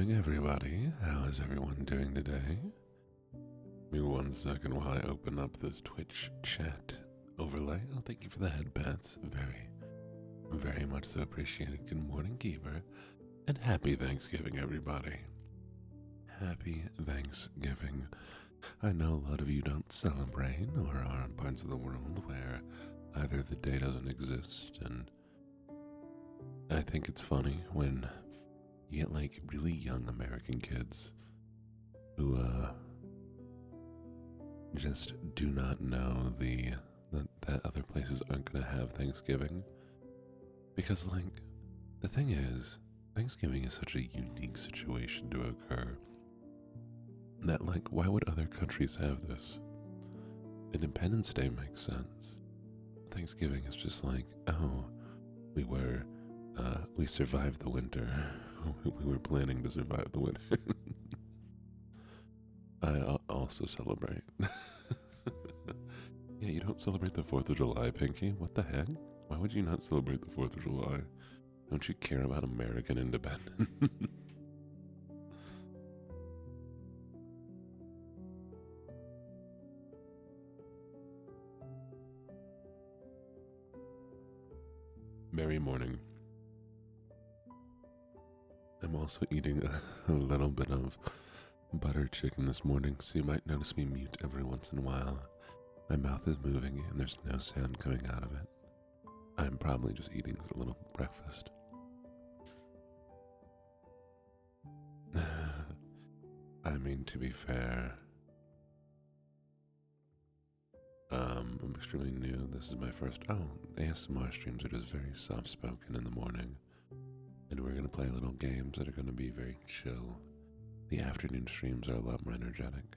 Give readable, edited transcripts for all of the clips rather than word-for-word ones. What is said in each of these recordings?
Thanksgiving, everybody. How is everyone doing today? Give me 1 second while I open up this Twitch chat overlay. Oh, thank you for the head pats. Very much so appreciated. Good morning, Keeper. And happy Thanksgiving, everybody. Happy Thanksgiving. I know a lot of you don't celebrate or are in parts of the world where either the day doesn't exist, and I think it's funny when you get like really young American kids who just do not know that other places aren't gonna have Thanksgiving, because like the thing is, Thanksgiving is such a unique situation to occur that like why would other countries have this? Independence Day makes sense. Thanksgiving is just like, oh, we survived the winter. We were planning to survive the winter. I also celebrate. Yeah, you don't celebrate the 4th of July, Pinky? What the heck? Why would you not celebrate the 4th of July? Don't you care about American independence? Merry morning. I'm also eating a little bit of butter chicken this morning, so you might notice me mute every once in a while. My mouth is moving and there's no sound coming out of it. I'm probably just eating a little breakfast. I mean, to be fair, I'm extremely new. This is my first. Oh, ASMR streams are just very soft spoken in the morning. And we're going to play little games that are going to be very chill. The afternoon streams are a lot more energetic.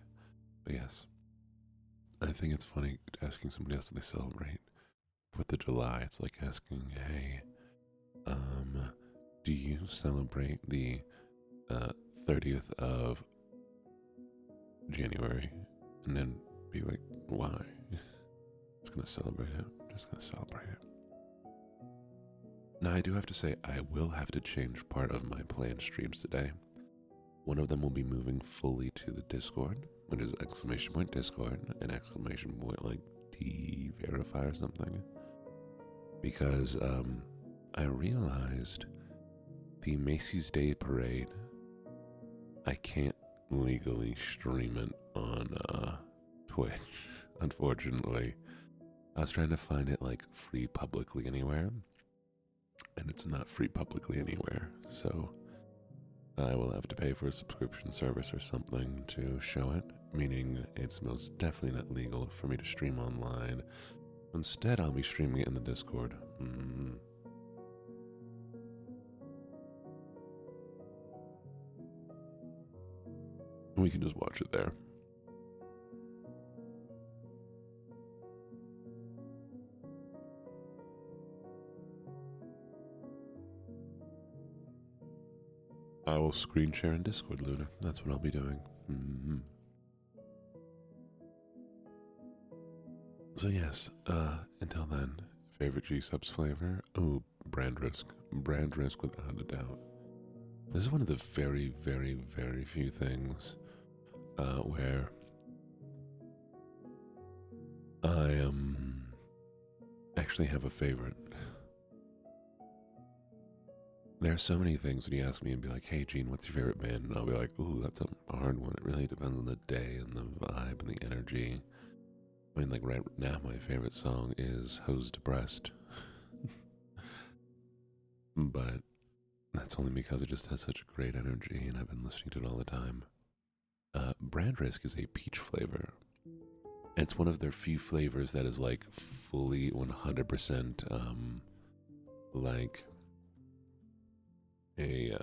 But yes, I think it's funny asking somebody else if they celebrate 4th of July. It's like asking, hey, do you celebrate the 30th of January? And then be like, why? Just going to celebrate it. Just going to celebrate it. Now, I do have to say, I will have to change part of my planned streams today. One of them will be moving fully to the Discord, which is !Discord and like T-Verify or something. Because I realized the Macy's Day Parade, I can't legally stream it on Twitch, unfortunately. I was trying to find it like free publicly anywhere, and it's not free publicly anywhere, so I will have to pay for a subscription service or something to show it, meaning it's most definitely not legal for me to stream online. Instead, I'll be streaming it in the Discord. We can just watch it there. I will screen share in Discord, Luna. That's what I'll be doing. So yes, until then, favorite G-Subs flavor? Oh, brand risk. Brand risk without a doubt. This is one of the very, very, very few things where I actually have a favorite. There are so many things when you ask me and be like, hey Gene, what's your favorite band? And I'll be like, ooh, that's a hard one. It really depends on the day and the vibe and the energy. I mean, like right now my favorite song is Hose Depressed. But that's only because it just has such a great energy and I've been listening to it all the time. Brand Risk is a peach flavor. It's one of their few flavors that is like fully 100% like a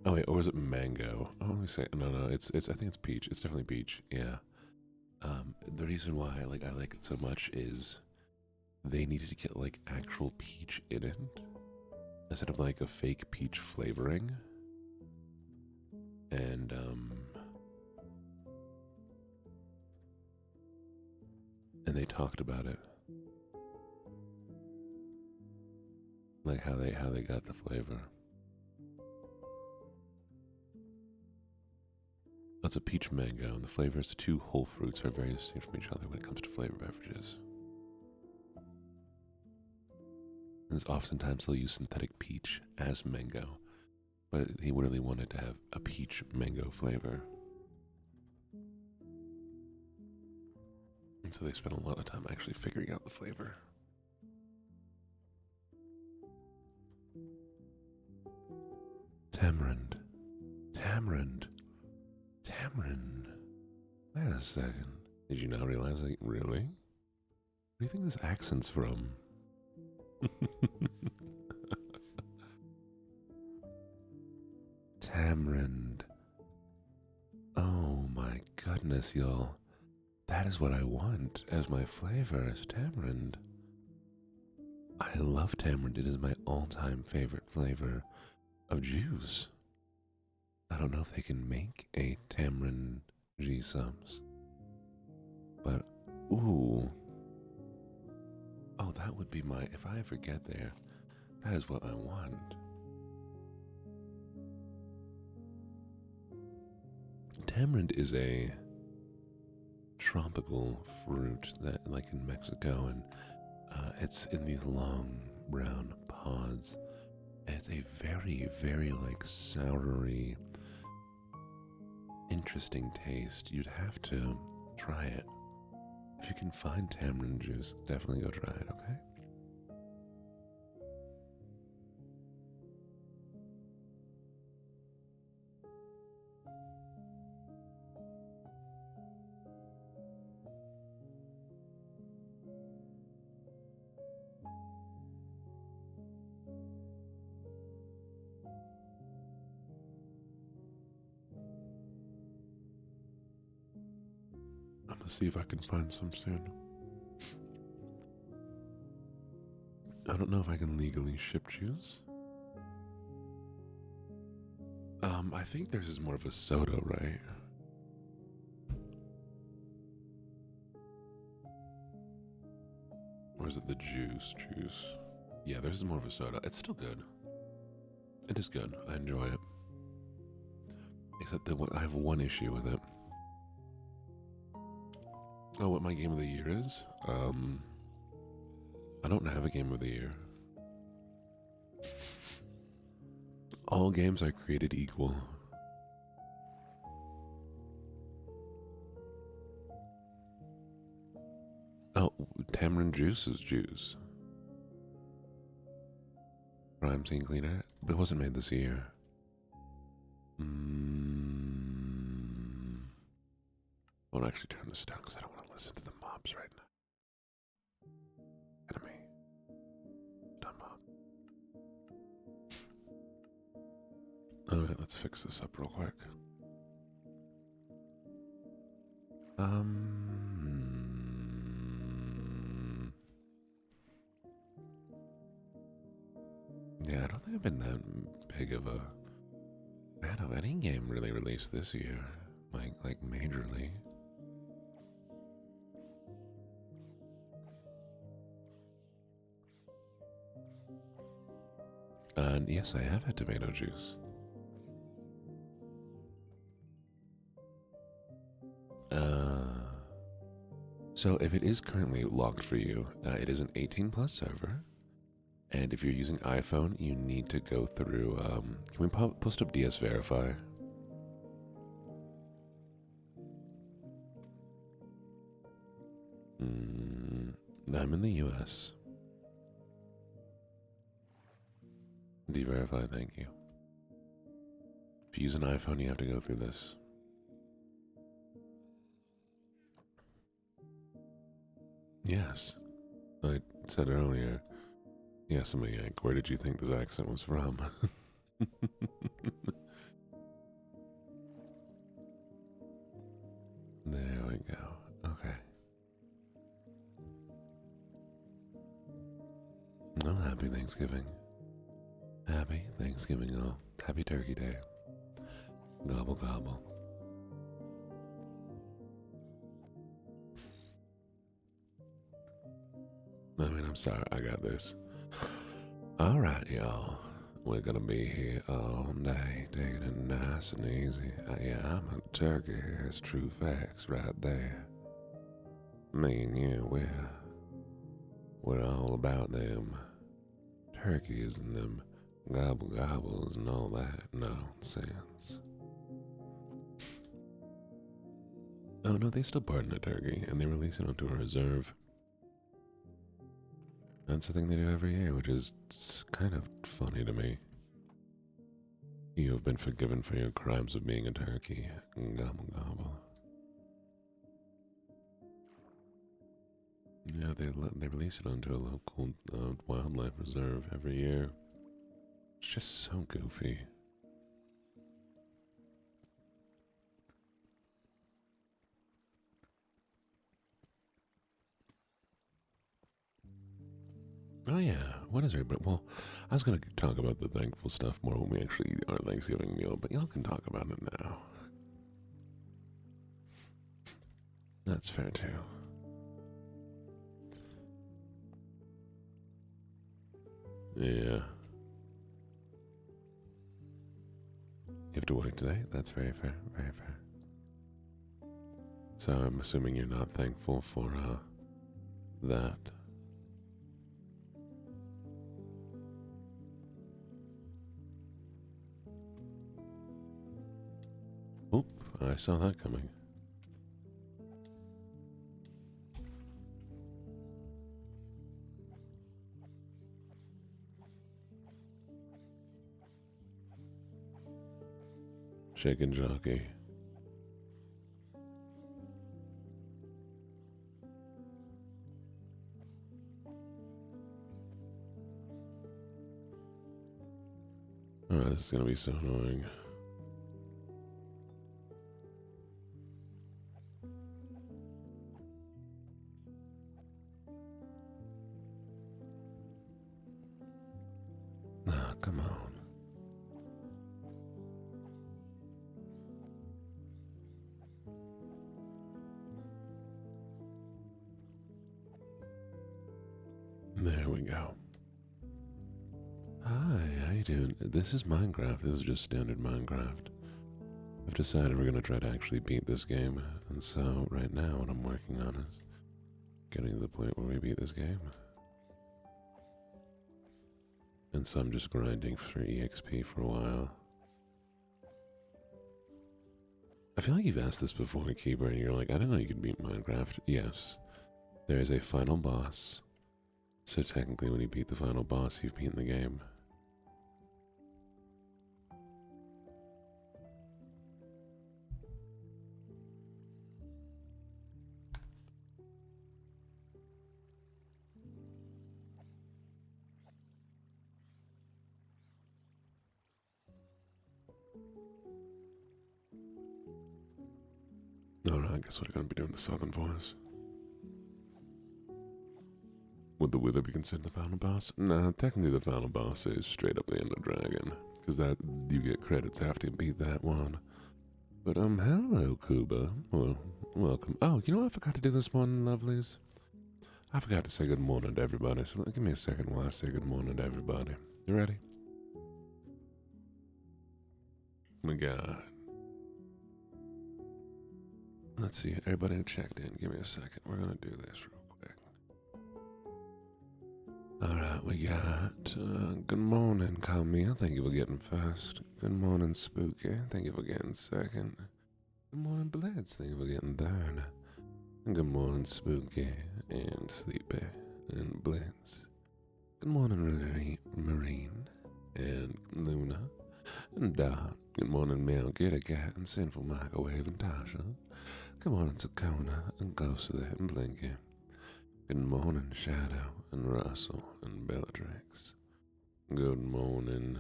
oh wait, or is it mango? Oh, let me say no, it's I think it's peach. It's definitely peach. Yeah. The reason why I like it so much is they needed to get like actual peach in it instead of like a fake peach flavoring. And they talked about it, like how they got the flavor. it's a peach mango, and the flavors two whole fruits are very distinct from each other when it comes to flavor beverages. And oftentimes they'll use synthetic peach as mango, but he really wanted to have a peach mango flavor. And so they spent a lot of time actually figuring out the flavor. Tamarind. Tamarind. Tamarind. Wait a second. Did you not realize that? Really? Where do you think this accent's from? Tamarind. Oh my goodness, y'all. That is what I want as my flavor, is tamarind. I love tamarind. It is my all-time favorite flavor of juice. I don't know if they can make a tamarind G-subs. But, ooh. Oh, that would be my, if I ever get there, that is what I want. Tamarind is a tropical fruit that, like in Mexico, and it's in these long brown pods. And it's a very, very like soury, interesting taste. You'd have to try it. If you can find tamarind juice, definitely go try it, okay? I'm gonna see if I can find some soon. I don't know if I can legally ship juice. I think theirs is more of a soda, right? Or is it the juice? Yeah, theirs is more of a soda. It's still good. It is good. I enjoy it. Except that I have one issue with it. Oh, what my game of the year is? I don't have a game of the year. All games are created equal. Oh, tamarind juice is juice. Crime scene cleaner, but it wasn't made this year. I won't actually turn this down because I don't want to listen to the mobs right now. Enemy. Dumb mob. Alright, let's fix this up real quick. Yeah, I don't think I've been that big of a fan of any game really released this year. Like majorly. And yes, I have had tomato juice. So if it is currently locked for you, it is an 18+ server. And if you're using iPhone, you need to go through, can we post up DS Verify? I'm in the US. D-Verify, thank you. If you use an iPhone, you have to go through this. Yes. I said earlier, yes, I'm a Yank. Where did you think this accent was from? There we go. Okay. Well, happy Thanksgiving. Happy Thanksgiving all. Happy Turkey Day. Gobble gobble. I mean, I'm sorry, I got this. Alright, y'all. We're gonna be here all day, taking it nice and easy. Yeah, I'm a turkey, it's true facts right there. Me and you, we're all about them turkeys and them gobble gobbles and all that nonsense. Oh no, they still pardon a turkey and they release it onto a reserve. That's the thing they do every year, which is kind of funny to me. You have been forgiven for your crimes of being a turkey. Gobble gobble. Yeah, they release it onto a local wildlife reserve every year. It's just so goofy. Oh yeah, what is it? But well, I was gonna talk about the thankful stuff more when we actually eat our Thanksgiving meal, but y'all can talk about it now. That's fair too. Yeah. You have to work today? That's very fair, very fair. So I'm assuming you're not thankful for that. Oop, I saw that coming. Chicken jockey. Alright, this is gonna be so annoying. Ah, come on. There we go. Hi, how you doing? This is Minecraft. This is just standard Minecraft. I've decided we're gonna try to actually beat this game, and so right now what I'm working on is getting to the point where we beat this game. And so I'm just grinding for EXP for a while. I feel like you've asked this before, Keeper, and you're like, I didn't know you could beat Minecraft. Yes, there is a final boss. So technically when you beat the final boss, you've beaten the game. Alright, I guess we're gonna be doing the Southern Voice. Would the Wither be considered the final boss? Nah, technically the final boss is straight up the Ender Dragon. Because that, you get credits after you beat that one. But, hello, Kuba. Well, welcome. Oh, you know what I forgot to do this morning, lovelies? I forgot to say good morning to everybody, so give me a second while I say good morning to everybody. You ready? We got... Let's see, everybody who checked in, give me a second. We're gonna do this real quick. Alright, we got, good morning, Camille. Thank you for getting first. Good morning, Spooky. Thank you for getting second. Good morning, Blitz. Thank you for getting third. And good morning, Spooky and Sleepy and Blitz. Good morning, Marine and Luna and Dot. Good morning, Mel, Kitty Cat and Sinful Microwave and Tasha. Good morning, Sakona and Ghostly and Blinky. Good morning, Shadow and Russell and Bellatrix. Good morning,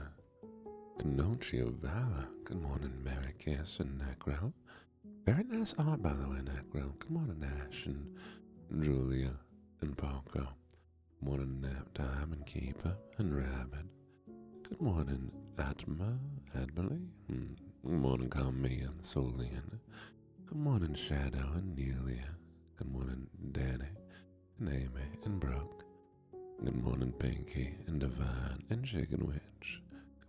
Kenochi of Valor. Good morning, Mary Kiss and Necro. Very nice art, by the way, Necro. Good morning, Ash and Julia and Poco. Good morning, Nap Time and Keeper and Rabbit. Good morning, Admally. Good morning, Kami and Solian. Good morning, Shadow and Nelia. Good morning, Danny and Amy and Brooke. Good morning, Pinky and Divine and Chicken Witch.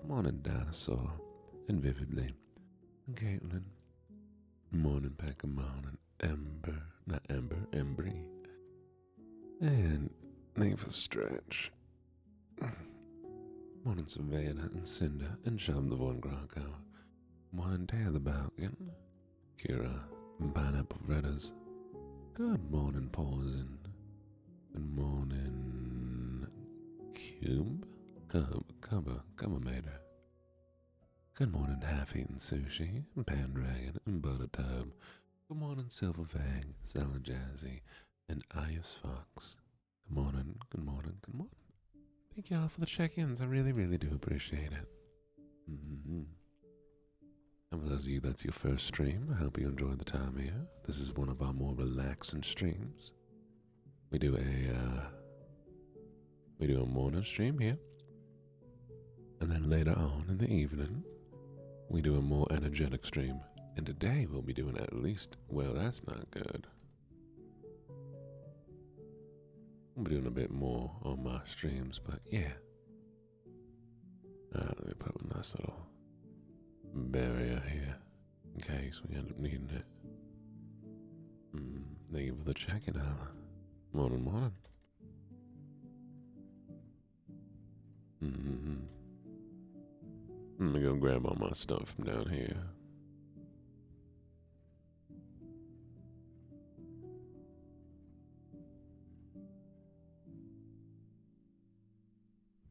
Morning, Dinosaur. And Vividly. And Caitlin. Morning, Packamon. And Ember. Not Ember, Embry. And Neva Stretch. Morning, Savannah and Cinder. And Shum the Von Grocko. Morning, Taylor Balkan. Kira. And Pineapple Fritters. Good morning, Poison. Good morning, Cube. Come, Mater. Good morning, Half-Eaten Sushi, and Pandragon, and Buttertub. Good morning, Silverfang, Stella Jazzy, and Ias Fox. Good morning. Thank y'all for the check-ins. I really, really do appreciate it. And for those of you that's your first stream, I hope you enjoyed the time here. This is one of our more relaxing streams. We do a morning stream here. And then later on in the evening, we do a more energetic stream. And today we'll be doing at least, well, that's not good. We'll be doing a bit more on my streams, but yeah. Alright, let me put a nice little barrier here in case we end up needing it. Thank you for the check-in, Ella. Morning. Let me go grab all my stuff from down here.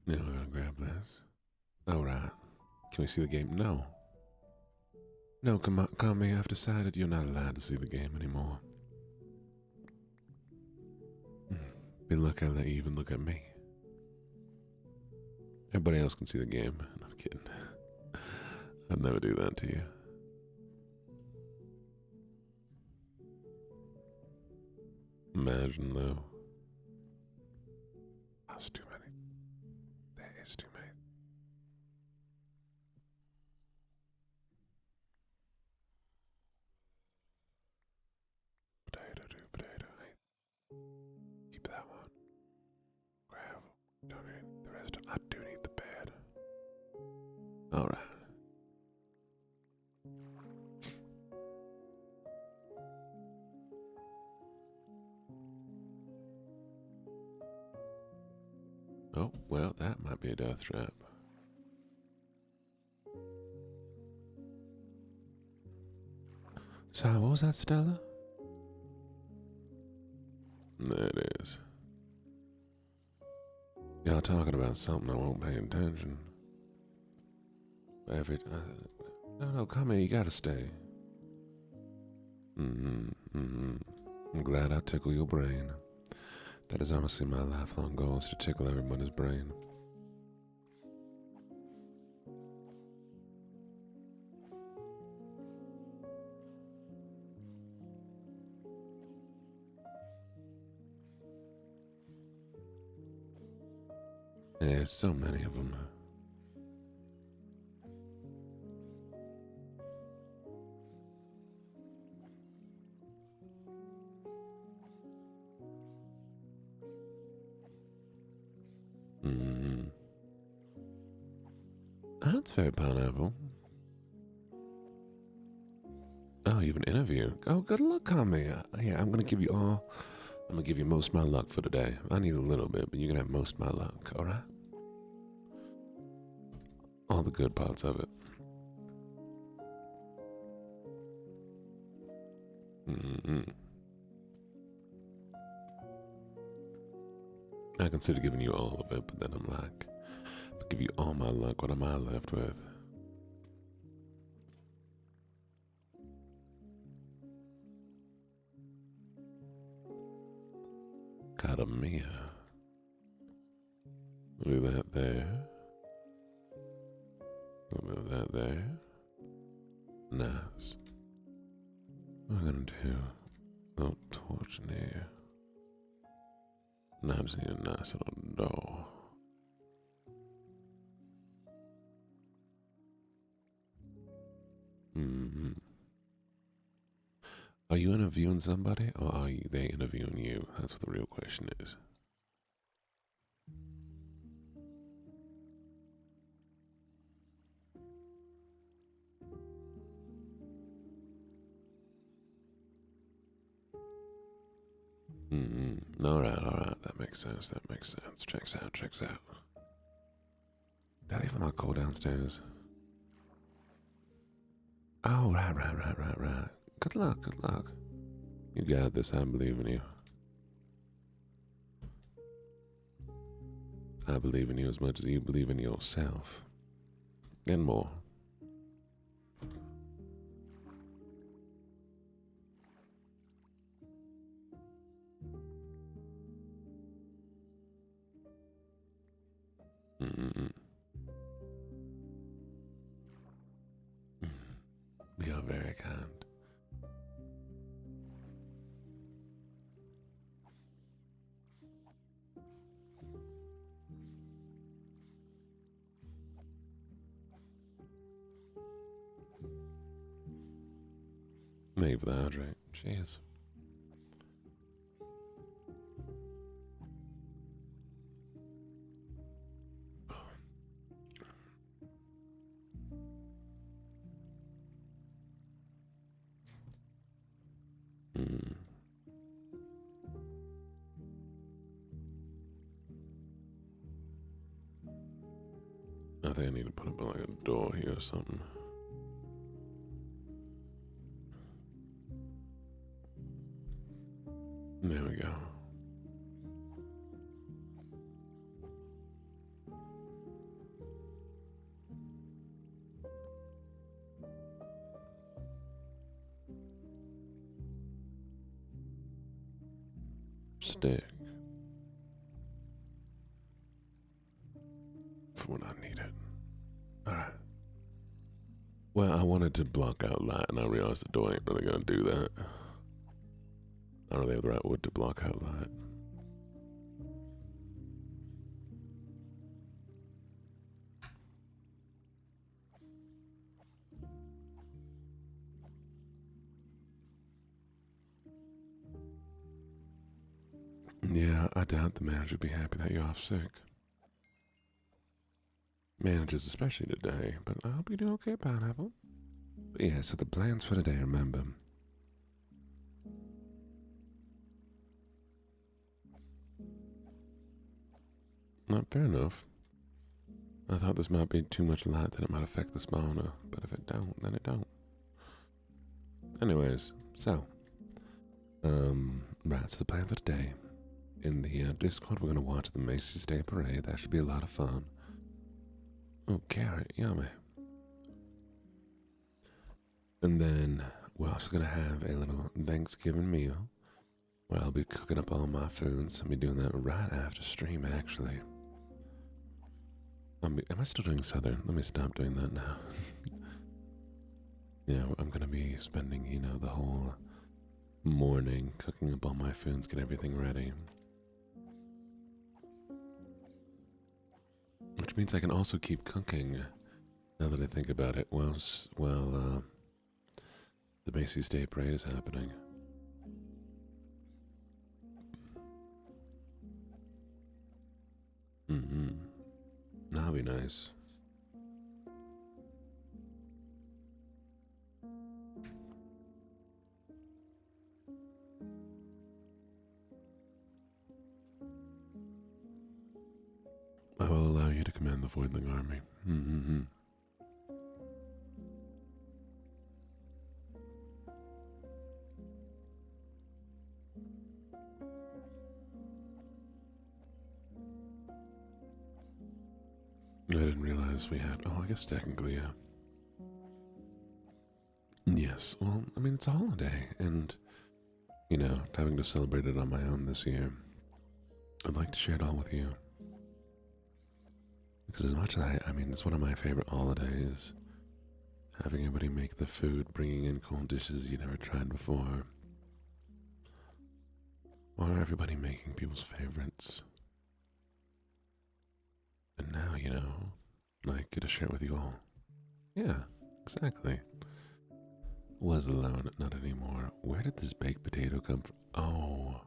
Yeah, we're gonna grab this. Alright. Can we see the game? No. No, Kami, I've decided you're not allowed to see the game anymore. Look, I let you even look at me. Everybody else can see the game. No, I'm kidding. I'd never do that to you. Imagine, though. That's too many. That is too many. Potato. Keep that one. Grab. Don't need the rest. I do need the bed. Alright. Oh, well, that might be a death trap. Sorry, what was that, Stella? There it is. Y'all talking about something I won't pay attention. No, come here, you gotta stay. I'm glad I tickle your brain. That is honestly my lifelong goal, is to tickle everybody's brain. There's so many of them. That's very pineapple. Oh, you have an interview. Oh, good luck on me. Yeah, I'm gonna give you most of my luck for today. I need a little bit, but you're gonna have most of my luck, alright? All the good parts of it. I consider giving you all of it, but then I'm like, if I give you all my luck, what am I left with? Catamia. Do that there. Move that there. Nice. What am I gonna do? Oh, torch in here. Now I just need a nice little door. Are you interviewing somebody, or are they interviewing you? That's what the real question is. All right. That makes sense. That makes sense. Checks out. Checks out. Did I leave my coat downstairs? Oh, right. Good luck. Good luck. You got this. I believe in you. I believe in you as much as you believe in yourself. And more. You're very kind. Thank you for that, Andre. Cheers. I think I need to put up like a door here or something. There we go. Stick. For when I need it. Alright. Well, I wanted to block out light, and I realized the door ain't really gonna do that. I don't really have the right wood to block out light. Yeah, I doubt the manager would be happy that you're off sick. Managers, especially today, but I hope you're doing okay, Pineapple. But yeah, so the plans for today, remember. Not fair enough. I thought this might be too much light that it might affect the spawner, but if it don't, then it don't. Anyways, so, right, so the plan for today. In the Discord, we're gonna watch the Macy's Day Parade. That should be a lot of fun. Oh, carrot, yummy. And then we're also gonna have a little Thanksgiving meal where I'll be cooking up all my foods. I'll be doing that right after stream, actually. Am I still doing Southern? Let me stop doing that now. Yeah, I'm gonna be spending, the whole morning cooking up all my foods, get everything ready. Which means I can also keep cooking, now that I think about it, while the Macy's Day Parade is happening. That'll be nice. I will allow you to command the Voidling army. I didn't realize we had. Oh, I guess technically, yeah. Yes, well, I mean, it's a holiday, and, having to celebrate it on my own this year, I'd like to share it all with you. Because as much as I mean, it's one of my favorite holidays. Having everybody make the food, bringing in cool dishes you never tried before. Or everybody making people's favorites. And now, I get to share it with you all. Yeah, exactly. Was alone, not anymore. Where did this baked potato come from? Oh,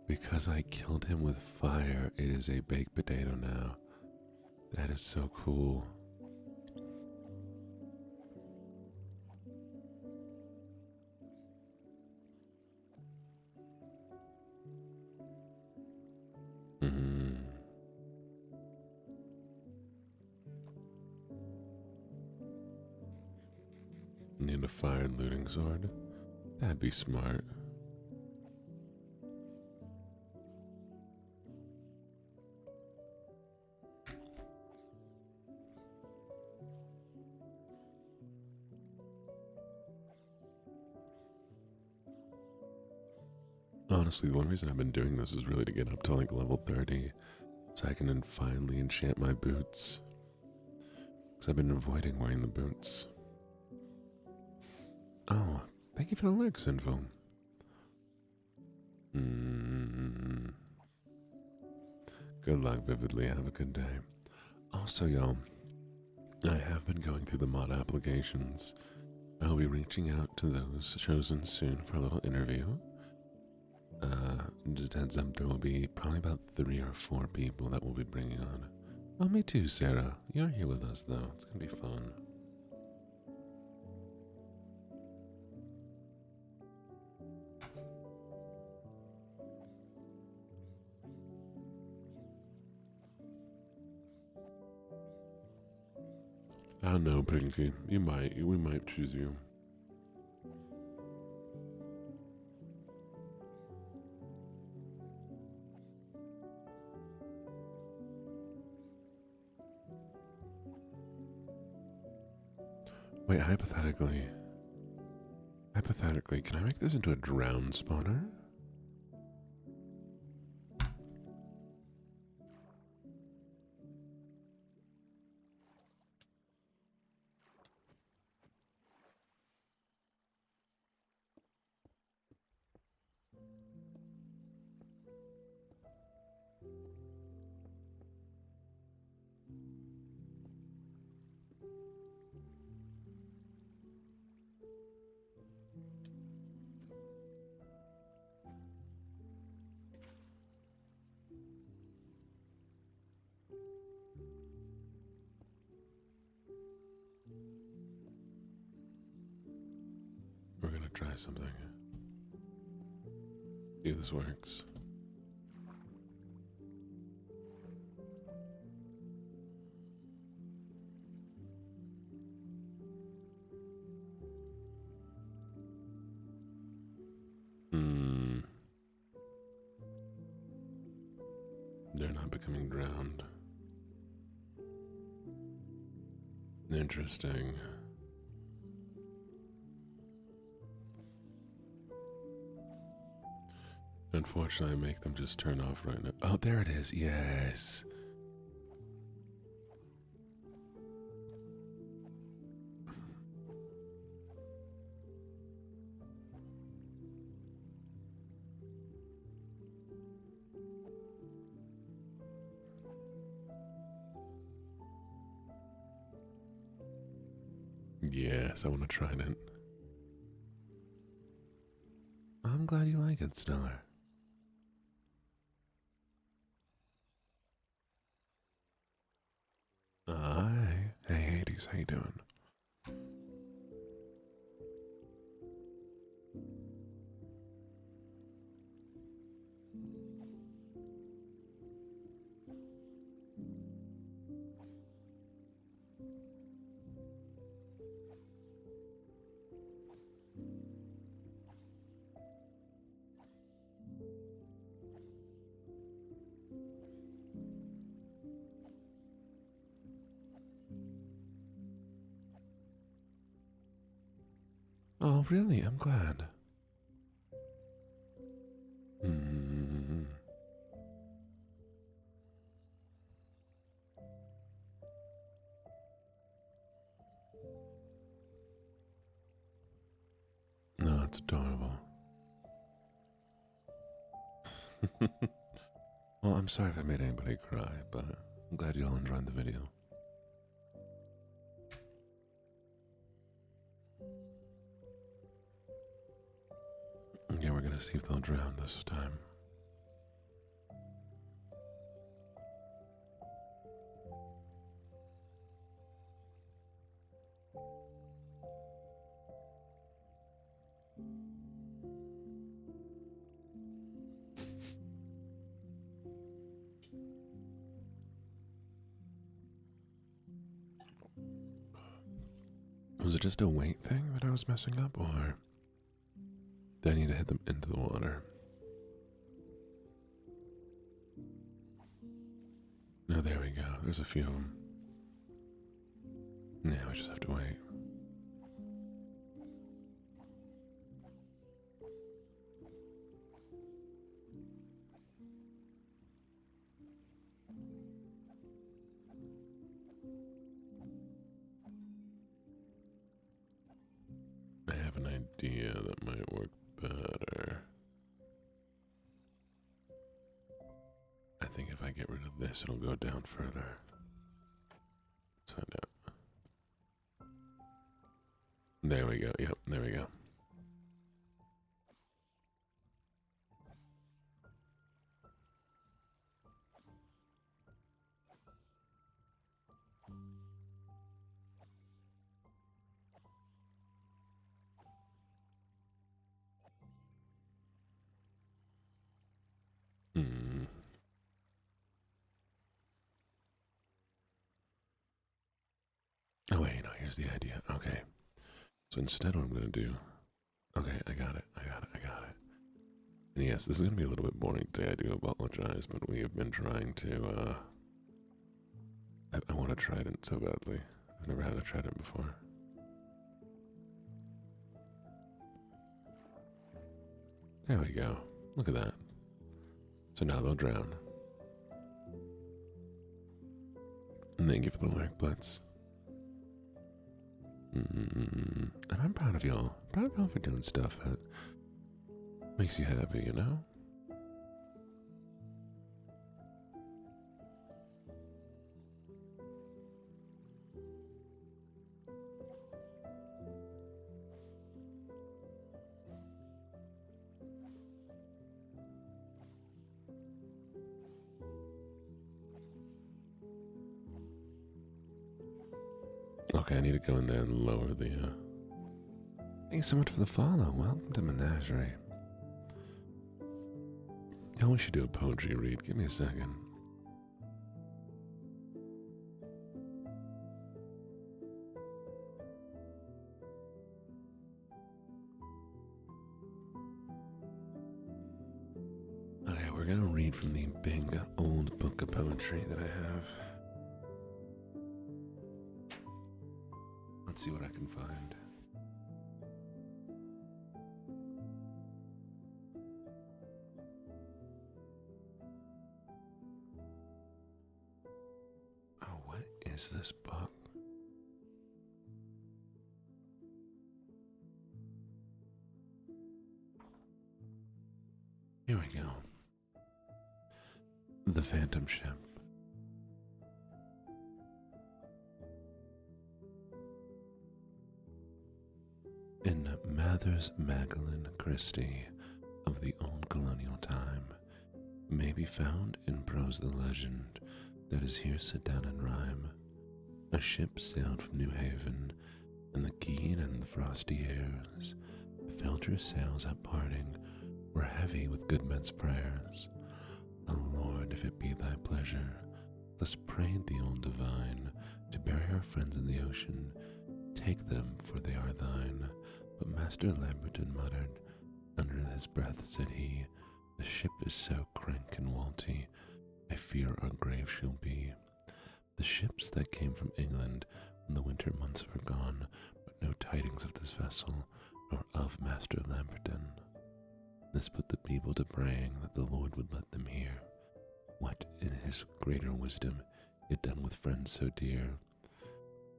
because I killed him with fire, it is a baked potato now. That is so cool. and a fire and looting sword. That'd be smart. Honestly, the one reason I've been doing this is really to get up to like level 30 so I can then finally enchant my boots. Because I've been avoiding wearing the boots. Oh, thank you for the lyrics info. Good luck, Vividly. Have a good day. Also, y'all, I have been going through the mod applications. I'll be reaching out to those chosen soon for a little interview. Just heads up, there will be probably about 3 or 4 people that we'll be bringing on. Oh, me too, Sarah. You're here with us, though. It's gonna be fun. I don't know, Pinky. We might choose you. Wait, hypothetically, can I make this into a drown spawner? We're gonna try something. See if this works. They're not becoming drowned. Interesting. Unfortunately, I make them just turn off right now. Oh, there it is. Yes. Yes, I want to try it. I'm glad you like it, Stellar. Hi. Hey, Hades, how you doing? Oh, really? I'm glad. No, it's adorable. Well, I'm sorry if I made anybody cry, but I'm glad you all enjoyed the video. Yeah, we're gonna see if they'll drown this time. Was it just a weight thing that I was messing up, or did I need to hit them into the water? No, there we go. There's a few of them. Yeah, we just have to wait. I have an idea that might work better. I think if I get rid of this, it'll go down further. Let's find out. There we go. Yep, there we go. Hmm. Oh wait, no, here's the idea. Okay. So instead what I'm gonna do, okay, I got it. And yes, this is gonna be a little bit boring today, I do apologize, but we have been trying to, I want a trident so badly. I've never had a trident before. There we go. Look at that. So now they'll drown. And thank you for the work, Blitz. And I'm proud of y'all. Proud of y'all for doing stuff that makes you happy, you know? Okay, I need to go in there and lower the, Thank you so much for the follow. Welcome to Menagerie. Yeah, we should do a poetry read. Give me a second. Okay, we're gonna read from the big old book of poetry that I have. Let's see what I can find. Oh, what is this book? Here we go. The Phantom Ship. In Mather's Magdalen Christie of the old colonial time may be found in prose the legend that is here set down in rhyme. A ship sailed from New Haven, and the keen and the frosty airs filled her sails at parting were heavy with good men's prayers. O Lord, if it be thy pleasure, thus prayed the old divine, to bury our friends in the ocean, take them, for they are thine. But Master Lamberton muttered, under his breath said he, the ship is so crank and walty, I fear our grave she'll be. The ships that came from England when the winter months were gone, but no tidings of this vessel, nor of Master Lamberton. This put the people to praying that the Lord would let them hear what in his greater wisdom he had done with friends so dear.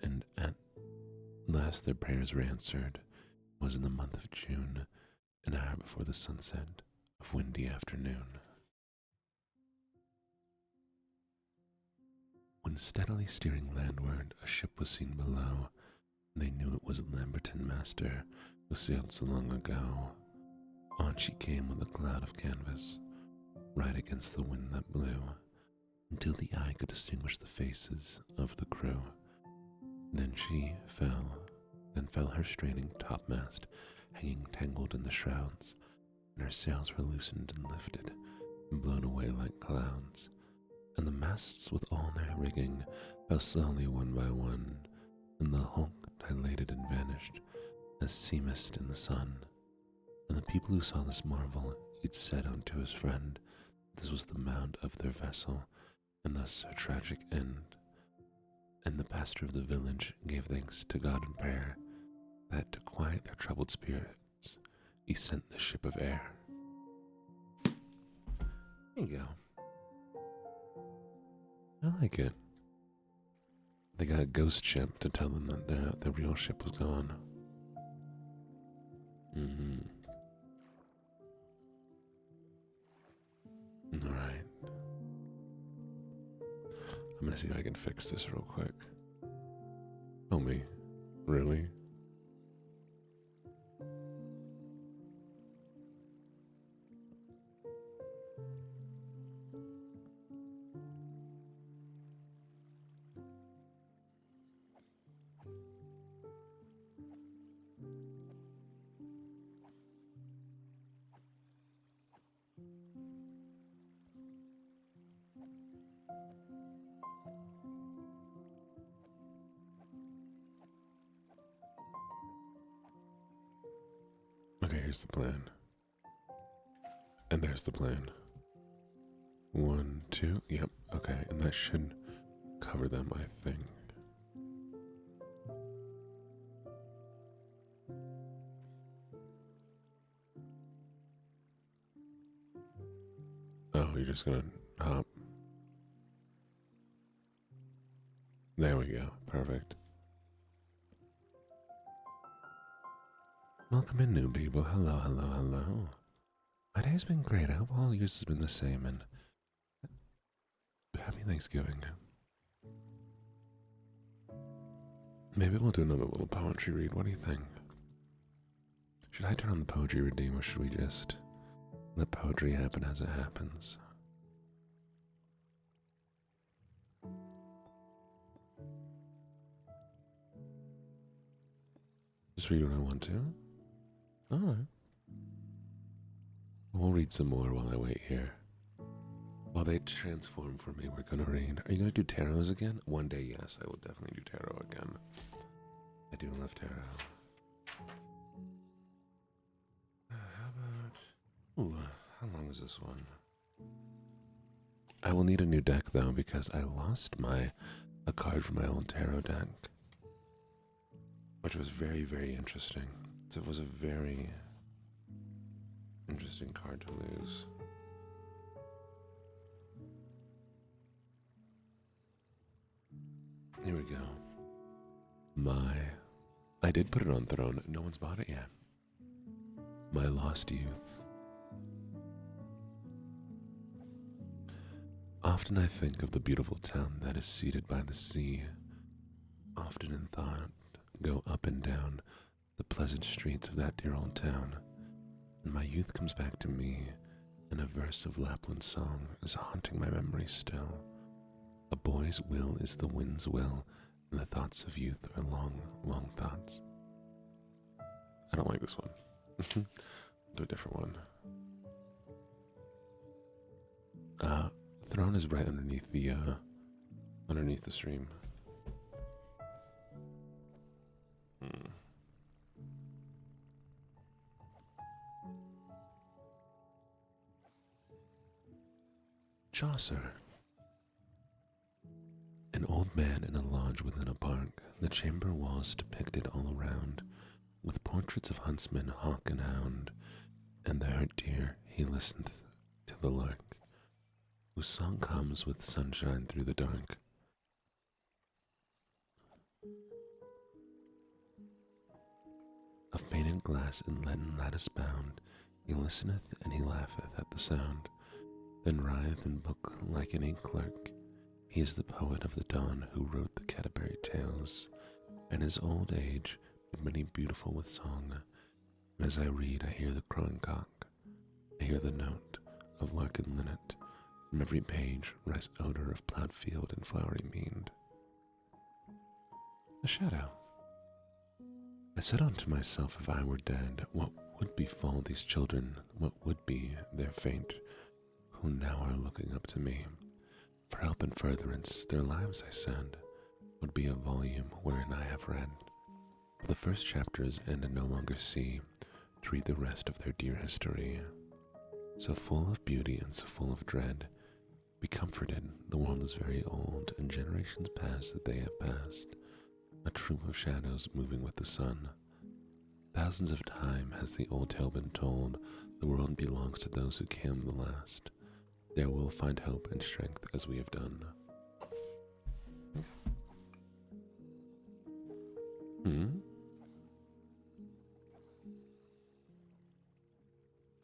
And at last their prayers were answered. It was in the month of June, an hour before the sunset of windy afternoon. When steadily steering landward, a ship was seen below. They knew it was Lamberton Master, who sailed so long ago. On she came with a cloud of canvas, right against the wind that blew, until the eye could distinguish the faces of the crew. Then fell her straining topmast, hanging tangled in the shrouds, and her sails were loosened and lifted, and blown away like clouds. And the masts with all their rigging fell slowly one by one, and the hulk dilated and vanished, as sea mist in the sun. And the people who saw this marvel, each said unto his friend, this was the mount of their vessel, and thus a tragic end. And the pastor of the village gave thanks to God in prayer, that to quiet their troubled spirits, he sent the ship of air. There you go. I like it. They got a ghost ship to tell them that the real ship was gone. Alright. I'm gonna see if I can fix this real quick. Oh me. Really? Okay, here's the plan. And there's the plan. 1, 2, yep, okay, and that should cover them, I think. Oh, you're just gonna hop. There we go, perfect. Welcome in, new people. Hello, hello, hello. My day's been great. I hope all yours has been the same, and happy Thanksgiving. Maybe we'll do another little poetry read. What do you think? Should I turn on the poetry redeem, or should we just let poetry happen as it happens? Just read when I want to? Alright. We'll read some more while I wait here. While they transform for me, we're gonna read. Are you gonna do tarots again? One day, yes, I will definitely do tarot again. I do love tarot. How about... Ooh, how long is this one? I will need a new deck, though, because I lost a card from my old tarot deck, which was very, very interesting. So it was a very interesting card to lose. Here we go. I did put it on Throne. No one's bought it yet. My lost youth. Often I think of the beautiful town that is seated by the sea. Often in thought, go up and down the pleasant streets of that dear old town, and my youth comes back to me, and a verse of Lapland song is haunting my memory still. A boy's will is the wind's will, and the thoughts of youth are long, long thoughts. I don't like this one. Do a different one. Throne is right underneath the stream. Chaucer. An old man in a lodge within a park, the chamber walls depicted all around, with portraits of huntsman, hawk, and hound, and there, dear, he listened to the lark, whose song comes with sunshine through the dark. Of painted glass and leaden lattice bound, he listeneth and he laugheth at the sound, then writhe in book like any clerk. He is the poet of the dawn who wrote the Canterbury Tales, and his old age made many beautiful with song. As I read, I hear the crowing cock, I hear the note of lark and linnet. From every page rise odor of plowed field and flowery mead. A shadow. I said unto myself, if I were dead, what would befall these children? What would be their fate, who now are looking up to me? For help and furtherance, their lives, I said, would be a volume wherein I have read The first chapters end and no longer see to read the rest of their dear history. So full of beauty and so full of dread, be comforted, the world is very old, and generations pass that they have passed, a troop of shadows moving with the sun. Thousands of times has the old tale been told, the world belongs to those who came the last. There will find hope and strength as we have done.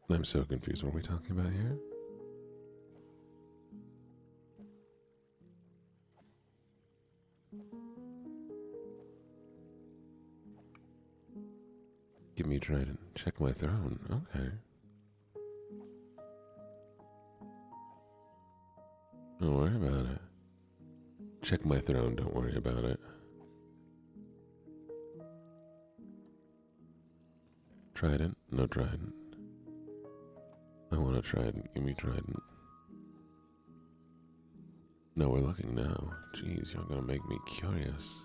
I'm so confused. What are we talking about here? Give me a trident. Check my throne. Okay. Don't worry about it. Check my throne. Don't worry about it. Trident? No trident. I want a trident. Give me trident. No, we're looking now. Jeez, you're gonna make me curious.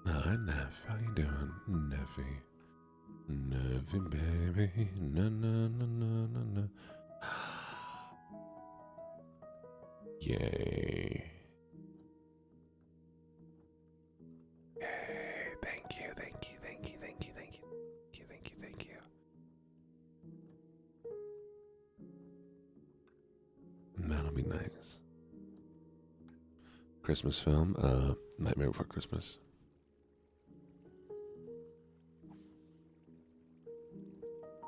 Hi, Neff. How you doing? Neffy. Neffy, baby. Na na na na na na. Yay. Thank you, thank you, thank you, thank you, thank you, thank you, thank you, thank you. That'll be nice. Christmas film, Nightmare Before Christmas.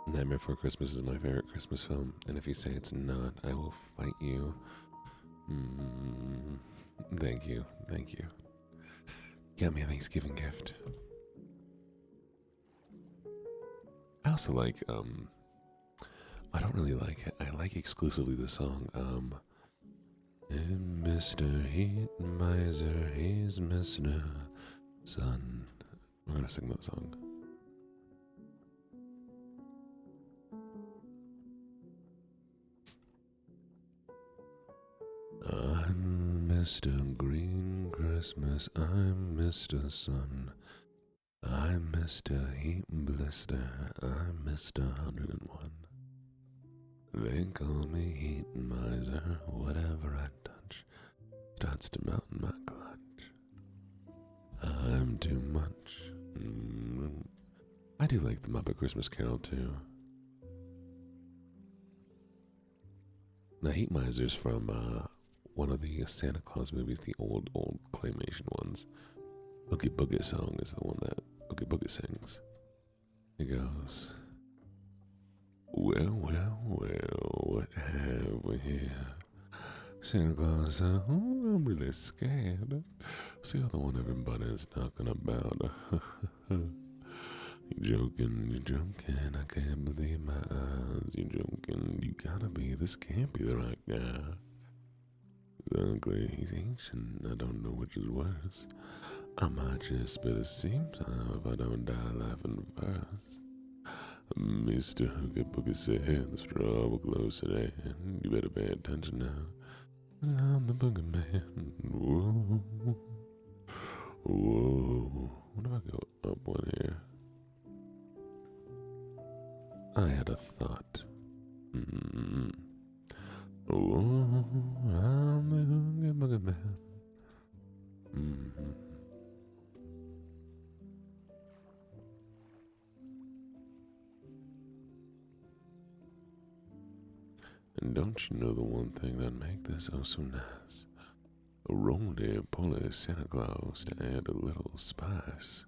Nightmare Before Christmas is my favorite Christmas film, and if you say it's not, I will fight you. Thank you, thank you. Got me a Thanksgiving gift. I also like, I don't really like it. I like exclusively the song, and Mr. Heat Miser, he's Mr. Sun. We're gonna sing that song. I'm Mr. Green Christmas, I'm Mr. Sun, I'm Mr. Heat Blister, I'm Mr. 101. They call me Heat Miser, whatever I touch starts to melt in my clutch. I'm too much. I do like the Muppet Christmas Carol too. Now Heat Miser's from one of the Santa Claus movies, the old claymation ones. Oogie Boogie song is the one that Oogie Boogie sings. It goes, well, well, well, what have we here? Santa Claus, I'm really scared. See the one everybody's talking about. You're joking, I can't believe my eyes. You're joking, you gotta be, this can't be the right guy. He's ugly, he's ancient, I don't know which is worse. I might just spit a seam time if I don't die laughing first. Mr. Hoogie Boogie said the straw will close today, and you better pay attention now. I'm the boogeyman. Whoa. Whoa. What if I go up one here? I had a thought. Oh, I'm the Hoogie Boogie Man. And don't you know the one thing that make this oh so nice? A roly-poly Santa Claus to add a little spice.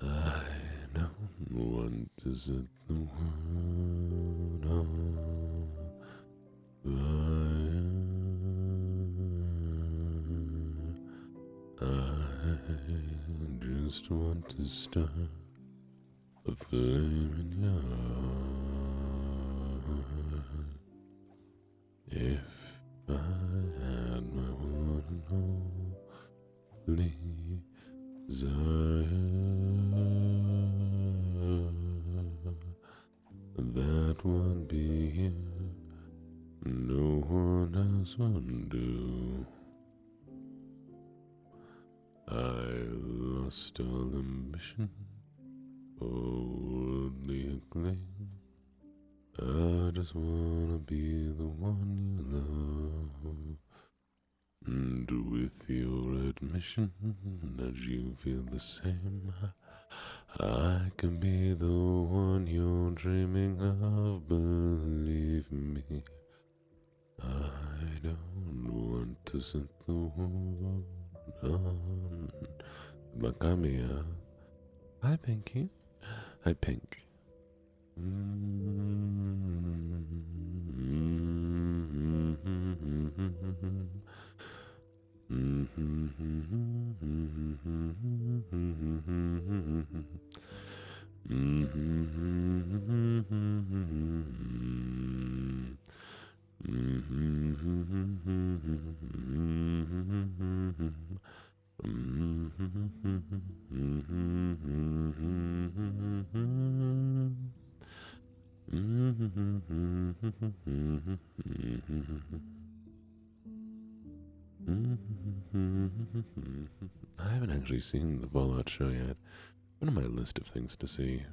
I don't want to set the world on just want to start a flame in your heart. If I had my one and only desire, that would be you. No one else would do. I lost all ambition for worldly acclaim. I just wanna be the one you love. And with your admission that you feel the same, I can be the one you're dreaming of. Believe me, I don't want to set the world on. Bakamia. Hi, Pinky. Hi, Pink. I haven't actually seen the Fallout show yet. What on my list of things to see?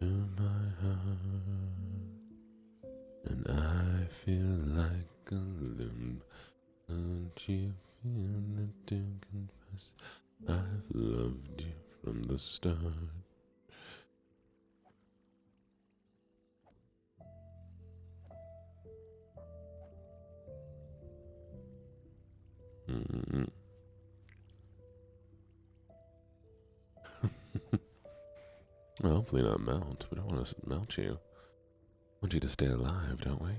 To my heart, and I feel like a limb. Don't you feel it to confess? I've loved you from the start. Well, hopefully not melt. We don't want to melt you. We want you to stay alive, don't we?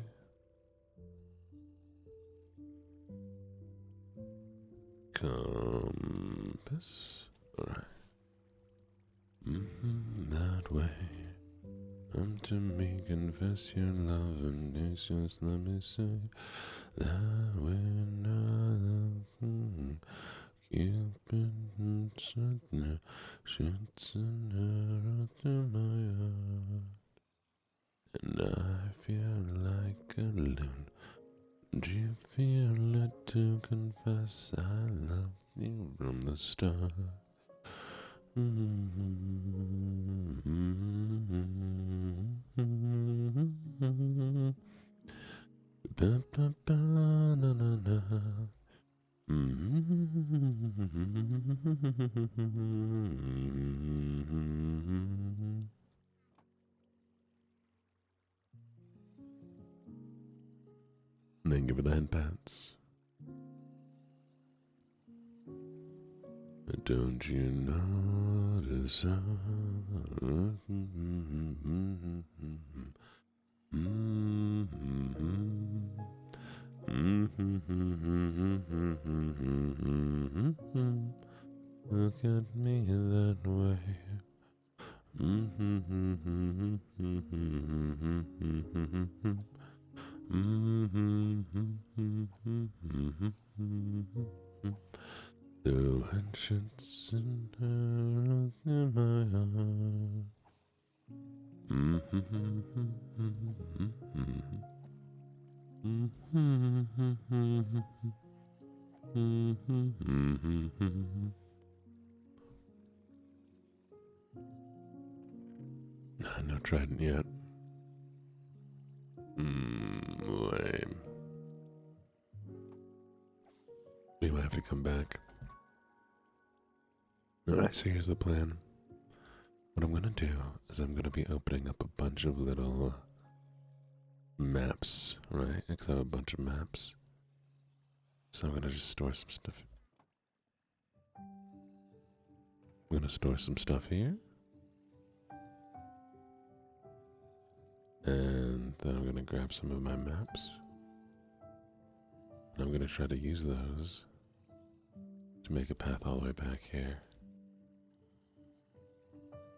Compass. Alright. That way. To me, confess your love, and it's just let me say that we're not Cupid certain shoots an arrow through my heart, and I feel like a loon. Do you feel it to confess I love you from the start? Then give it the hand pats. Don't you notice Look at me that way. The wind shoots an arrow through my heart. Not trident yet. Lame. We might have to come back. Alright, so here's the plan. What I'm gonna do is I'm gonna be opening up a bunch of little maps, right? Because I have a bunch of maps. So I'm gonna just store some stuff. I'm gonna store some stuff here. And then I'm gonna grab some of my maps. And I'm gonna try to use those to make a path all the way back here.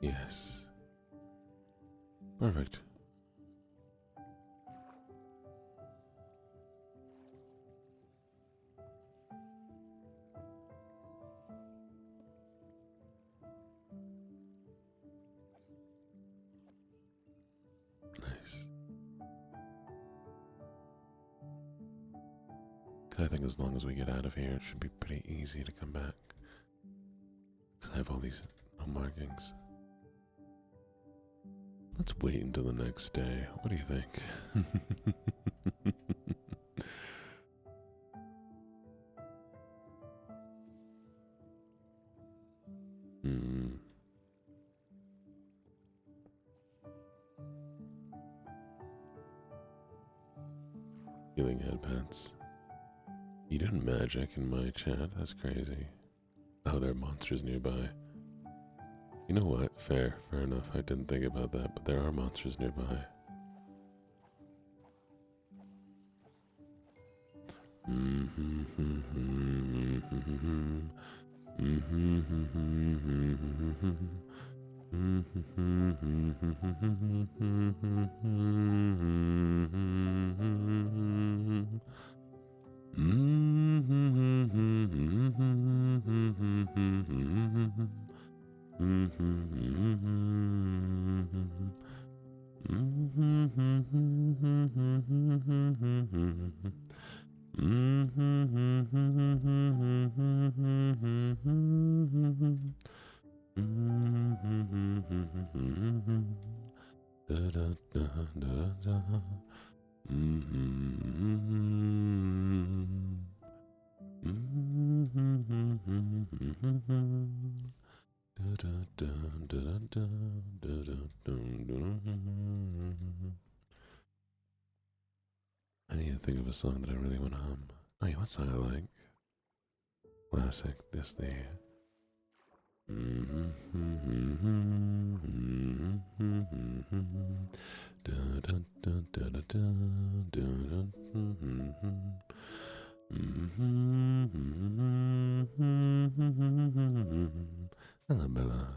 Yes. Perfect. Nice. I think as long as we get out of here, it should be pretty easy to come back. Because I have all these markings. Let's wait until the next day. What do you think? Healing headpats. You did magic in my chat. That's crazy. Oh, there are monsters nearby. You know what? Fair enough. I didn't think about that, but there are monsters nearby. I need to think of a song that I really want to hum. Oh yeah, what song I like? Classic, this there. Hello, Bella.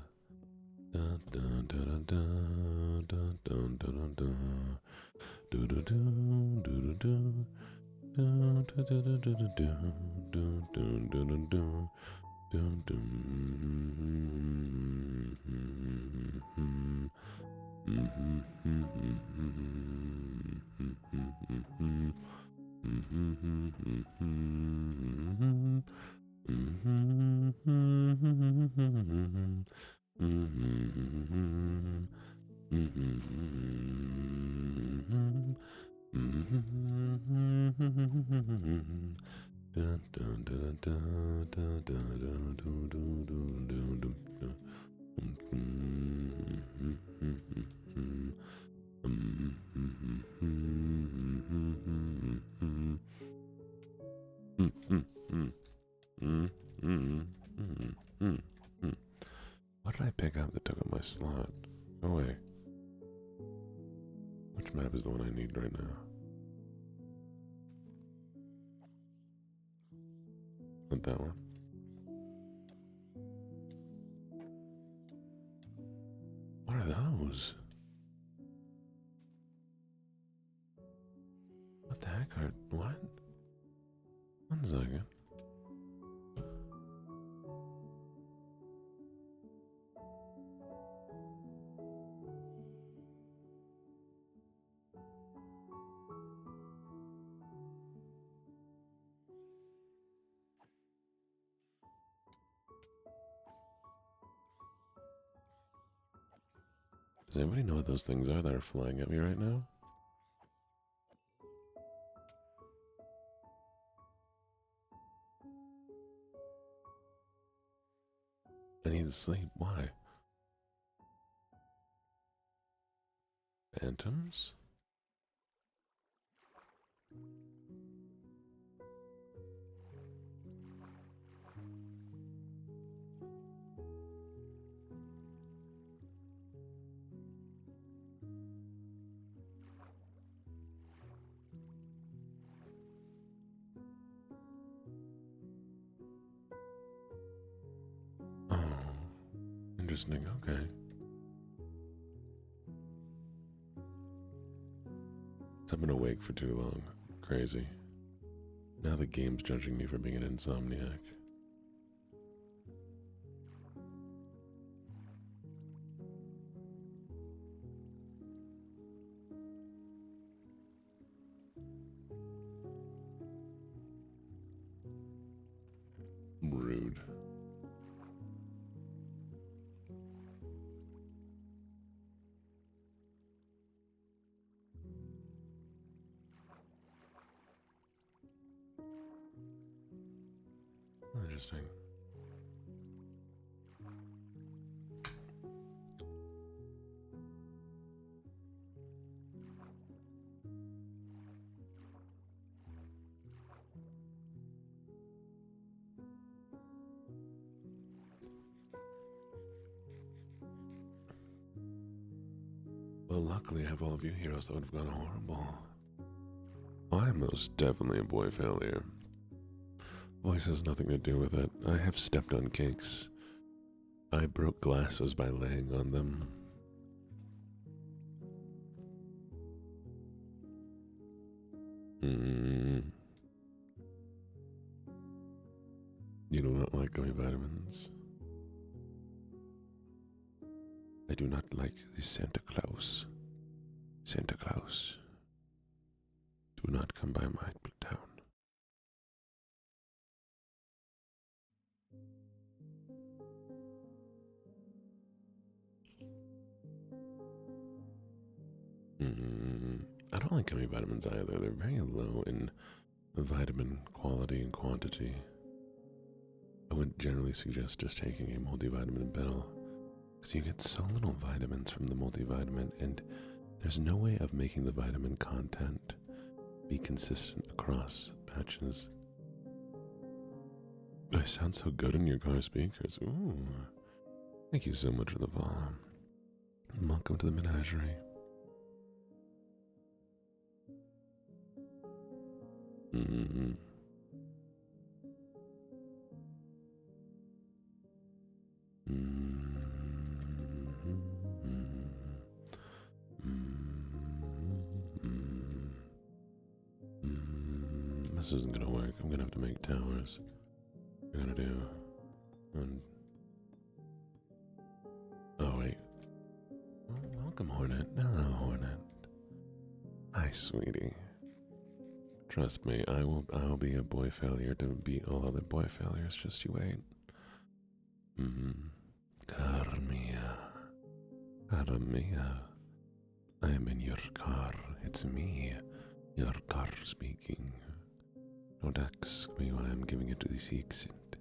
What did I pick up that took up my slot? Go away. Which map is the one I need right now? Not that one. What are those? What the heck are... What? 1 second. Does anybody know what those things are that are flying at me right now? I need to sleep. Why? Phantoms? Oh, interesting. Okay. I've been awake for too long. Crazy. Now the game's judging me for being an insomniac. Rude. Interesting. Well, luckily I have all of you heroes that would have gone horrible. I'm most definitely a boy failure. Voice has nothing to do with it. I have stepped on cakes. I broke glasses by laying on them. You do not like gummy vitamins. I do not like the Santa Claus. Santa Claus, do not come by my town. I don't like gummy vitamins either. They're very low in vitamin quality and quantity. I would generally suggest just taking a multivitamin pill because you get so little vitamins from the multivitamin, and there's no way of making the vitamin content be consistent across batches. I sound so good in your car speakers. Ooh. Thank you so much for the follow. Welcome to the menagerie. This isn't gonna work. I'm gonna have to make towers. What am I gonna do? Oh wait. Oh, welcome, Hornet. Hello, Hornet. Hi, sweetie. Trust me, I will be a boy failure to beat all other boy failures. Just you wait. Carmia. Carmia. I am in your car. It's me, your car speaking. Don't ask me why I'm giving it to this accent.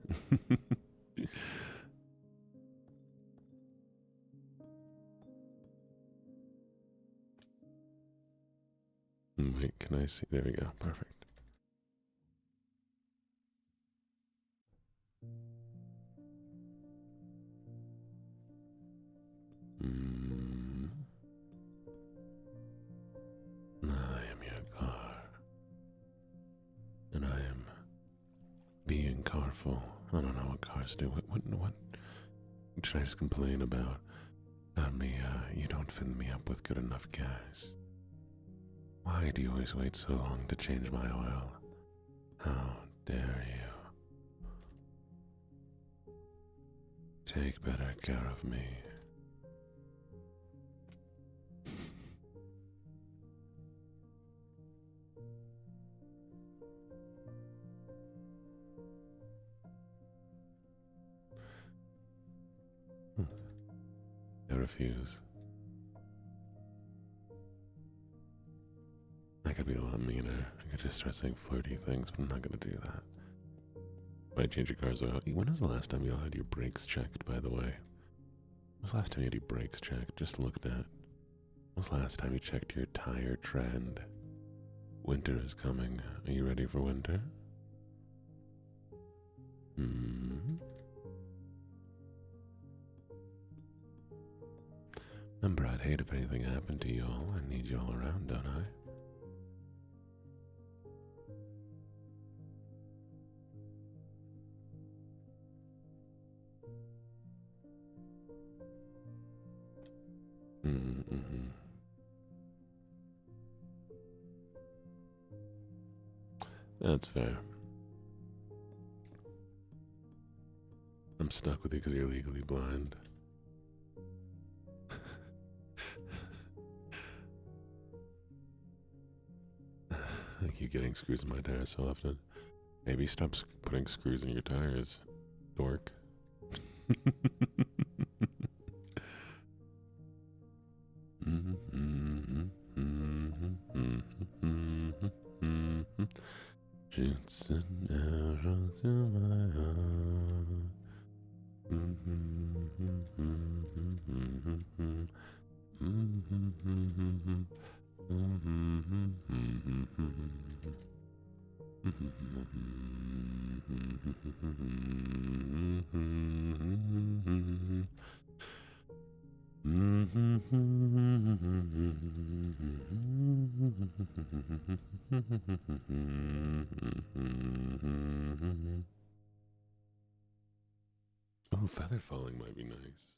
Wait, can I see? There we go. Perfect. I am your car. And I am being carful. I don't know what cars do. What should I just complain about? You don't fill me up with good enough gas. Why do you always wait so long to change my oil? How dare you? Take better care of me. I refuse. I could be a lot meaner. I could just start saying flirty things, but I'm not gonna do that. Might change your car's oil. When was the last time y'all had your brakes checked, by the way? When was the last time you had your brakes checked? Just looked at. When was the last time you checked your tire trend? Winter is coming. Are you ready for winter? Remember, I'd hate if anything happened to y'all. I need y'all around, don't I? That's fair. I'm stuck with you because you're legally blind. I keep getting screws in my tires so often. Maybe stop putting screws in your tires, dork. Shoots an arrow to my heart. Oh, feather falling might be nice.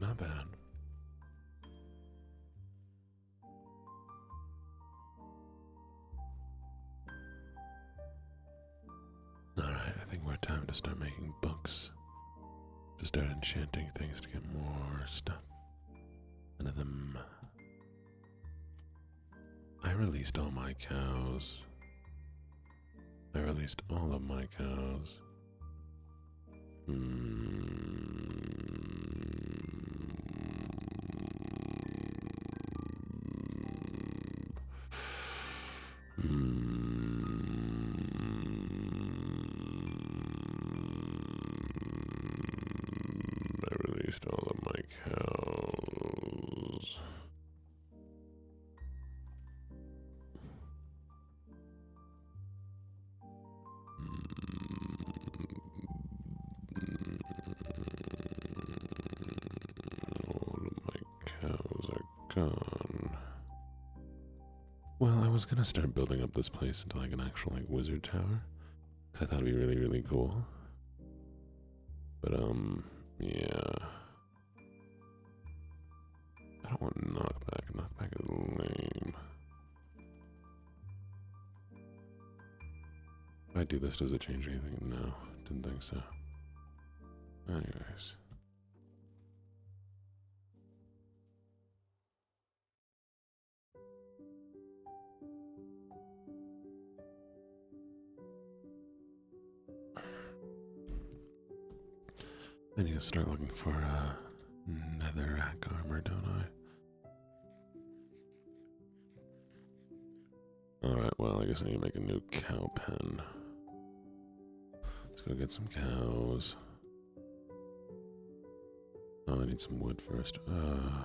Not bad. Alright, I think we're time to start making books. To start enchanting things to get more stuff into them. I released all my cows. I released all of my cows. I released all of my cows. All of my cows are gone. Well, I was gonna start building up this place into like an actual like wizard tower, because I thought it'd be really, really cool. But yeah. I don't want knockback. Knockback is lame. If I do this, does it change anything? No, didn't think so. Anyways. I need to start looking for netherrack armor, don't I? Alright, well, I guess I need to make a new cow pen. Let's go get some cows. Oh, I need some wood first. I'm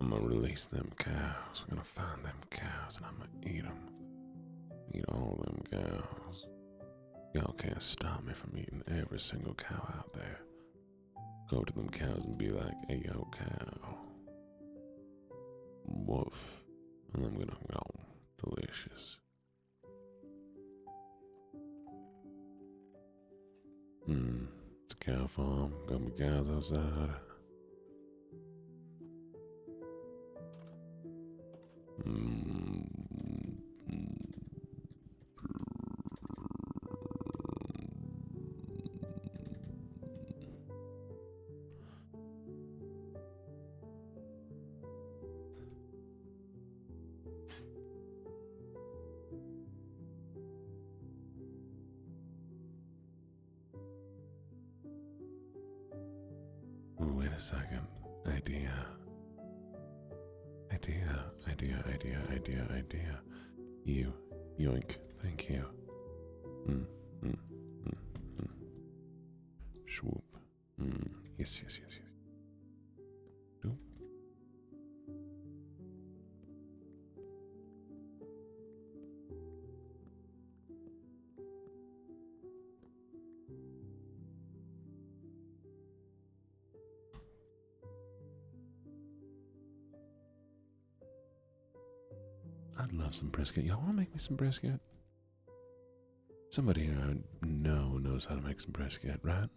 gonna release them cows. We're gonna find them cows and I'm gonna eat them. Eat all them cows. Y'all can't stop me from eating every single cow out there. Go to them cows and be like, hey, yo, cow. Woof. And I'm gonna go. Delicious. It's a cow farm. Gonna be cows outside. Ooh, wait a second. Idea. You. Yoink. Thank you. Mm, mm, mm, mm. Swoop. Yes. Doop. I'd love some brisket. Y'all want to make me some brisket? Somebody here I know knows how to make some brisket, right?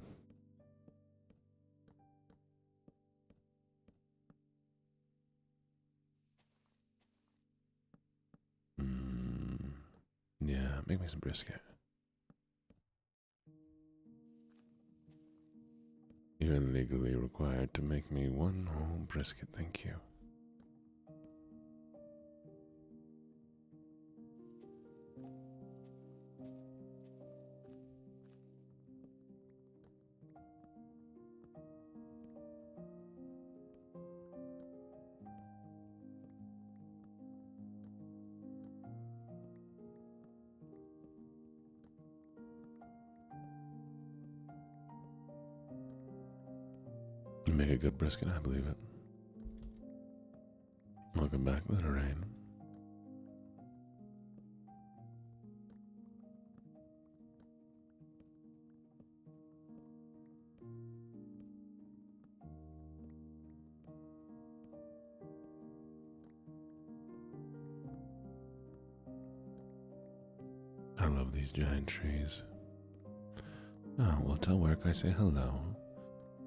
Yeah, make me some brisket. You're legally required to make me one whole brisket, thank you. You make a good brisket, I believe it. Welcome back, Lorraine. I love these giant trees. Oh, well, tell work I say hello.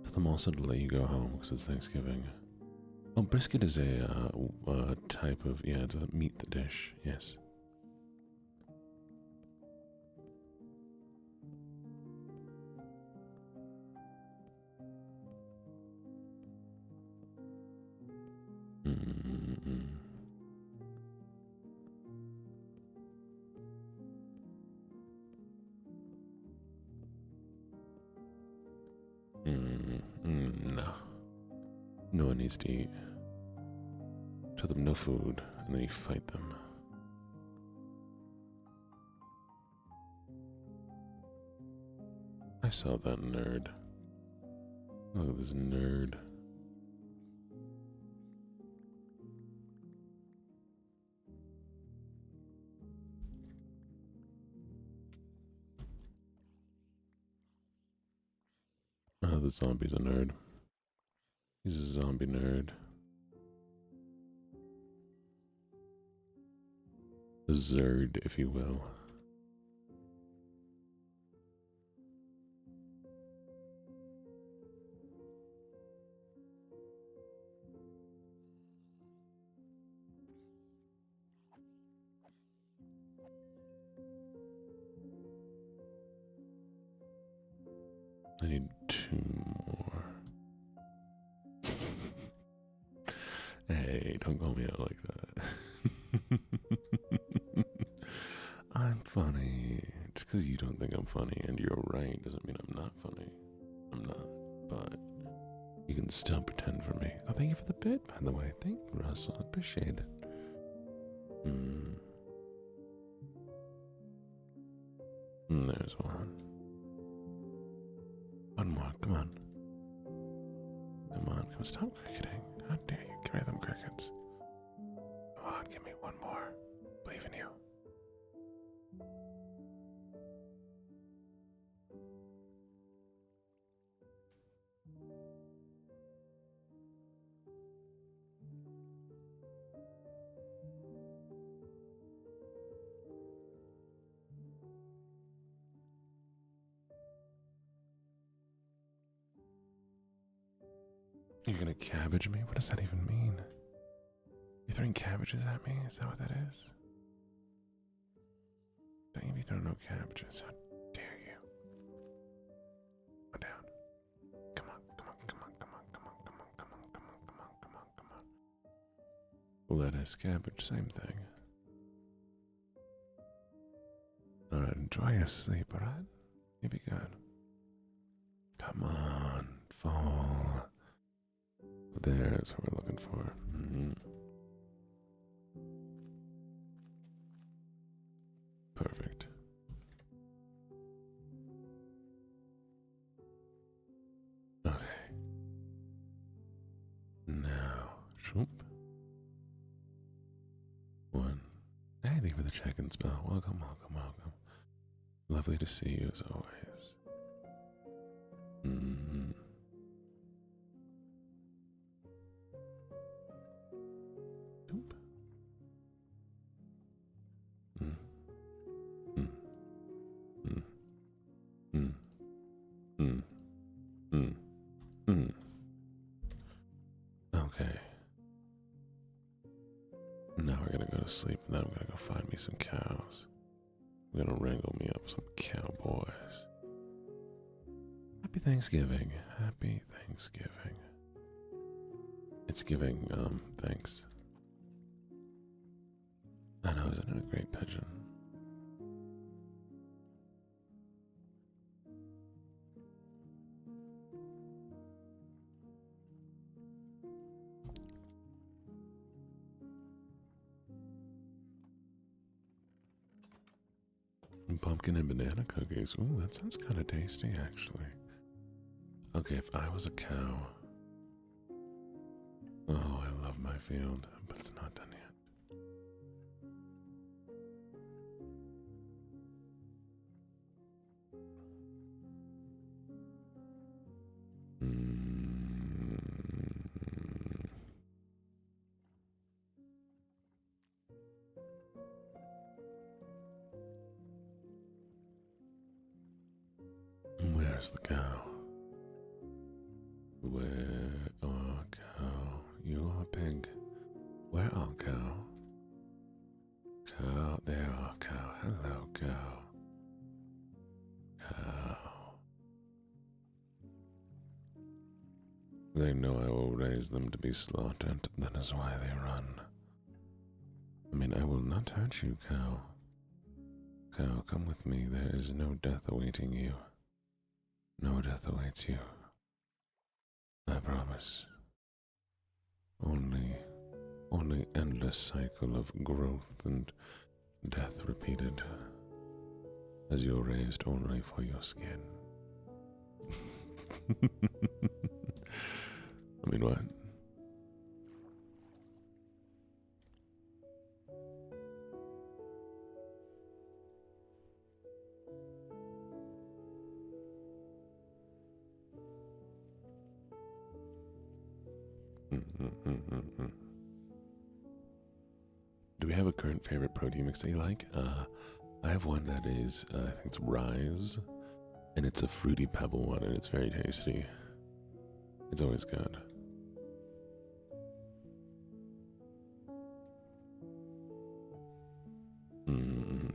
Tell them also to let you go home because it's Thanksgiving. Oh, brisket is a type of, yeah, it's a meat dish, yes. No. No one needs to eat. Tell them no food, and then you fight them. I saw that nerd. Look at this nerd. Oh, the zombie's a nerd. He's a zombie nerd. A Zerd, if you will. I need 2 more. Hey, don't call me out like that. I'm funny. Just because you don't think I'm funny and you're right doesn't mean I'm not funny. I'm not, but you can still pretend for me. Oh, thank you for the bit, by the way. Thank you, Russell. I appreciate it. There's one. One more. Come on. Come on. Stop cricketing. How dare you? Give me them crickets. Come on. Give me one more. Believe in you. You're gonna cabbage me? What does that even mean? You throwing cabbages at me? Is that what that is? Don't you be throwing no cabbages. How dare you? Go down. Come on, come on, come on, come on, come on, come on, come on, come on, come on, come on, come on. Lettuce, cabbage, same thing. Alright, enjoy your sleep, alright? You'll be good. Come on, fall. There's what we're looking for. Perfect. Okay. Now, shoop. One. Hey, thank you for the check-in spell. Welcome, welcome, welcome. Lovely to see you as always. Shoop. Okay. Now we're gonna go to sleep, and then I'm gonna go find me some cows. I'm gonna wrangle me up some cowboys. Happy Thanksgiving. Happy Thanksgiving. It's giving, thanks. I know, isn't it a great pigeon? Pumpkin and banana cookies. Ooh, that sounds kind of tasty, actually. Okay, if I was a cow. Oh, I love my field, but it's not done yet. Where's the cow? Where are cow? You are pig. Where are cow? Cow, there are cow. Hello, cow. Cow. They know I will raise them to be slaughtered. That is why they run. I mean, I will not hurt you, cow. Cow, come with me. There is no death awaiting you. No death awaits you. I promise. Only endless cycle of growth and death repeated, as you're raised only for your skin. I mean, what? Do we have a current favorite protein mix that you like? I have one that is, I think it's Rise, and it's a fruity pebble one, and it's very tasty. It's always good.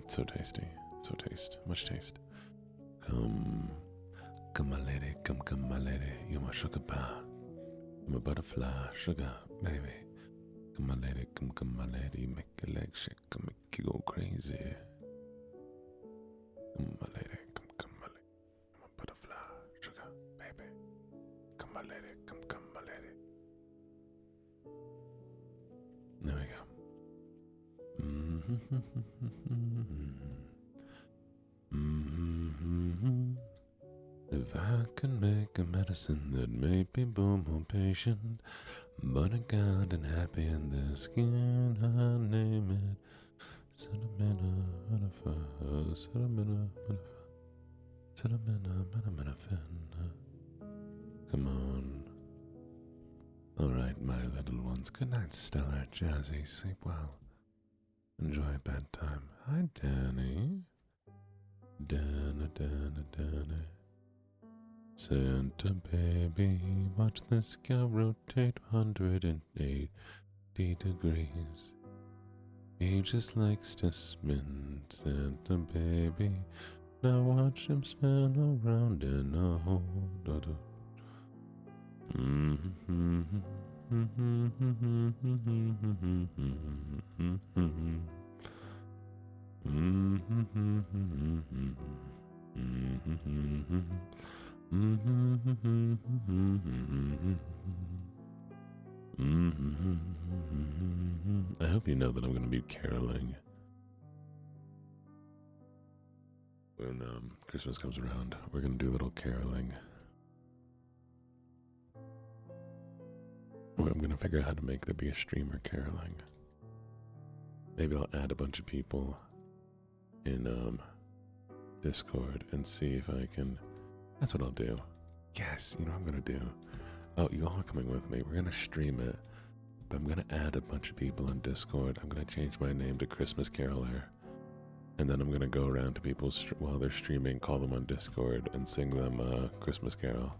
So tasty, so taste, much taste. Come my lady, come my lady, you're my sugar pie, you're my butterfly, sugar baby. Come my lady, come my lady, make your legs shake, come make you go crazy. Come my lady, come my lady, you're my butterfly, sugar baby. Come my lady, come my lady. There we go. If I can make a medicine that made people more patient, but I got unhappy in their skin, I name it Come on. Alright, my little ones. Good night, Stellar, Jazzy. Sleep well. Enjoy bedtime. Hi, Danny. Danny. Santa baby, watch the sky rotate 180 degrees. He just likes to spin, Santa baby. Now watch him spin around in a hole. I hope you know that I'm going to be caroling when Christmas comes around. We're going to do a little caroling. I'm going to figure out how to make there be a streamer caroling. Maybe I'll add a bunch of people in Discord and see if I can. That's what I'll do. Yes, you know what I'm going to do? Oh, you all are coming with me. We're going to stream it. But I'm going to add a bunch of people in Discord. I'm going to change my name to Christmas Caroler. And then I'm going to go around to people while they're streaming, call them on Discord, and sing them Christmas Carol.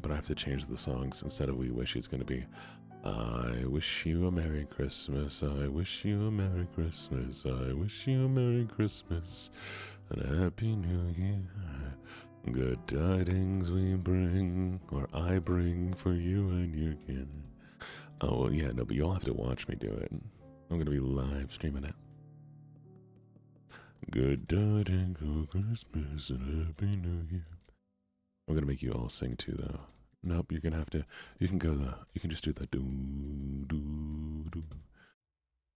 But I have to change the songs. Instead of We Wish, it's going to be I wish you a Merry Christmas, I wish you a Merry Christmas, I wish you a Merry Christmas and a Happy New Year. Good tidings we bring, or I bring for you and your kin. Oh, well, yeah, no, but you all have to watch me do it. I'm going to be live streaming it. Good tidings for Christmas and Happy New Year. I'm going to make you all sing too, though. Nope, you're gonna have to. You can just do the do do do.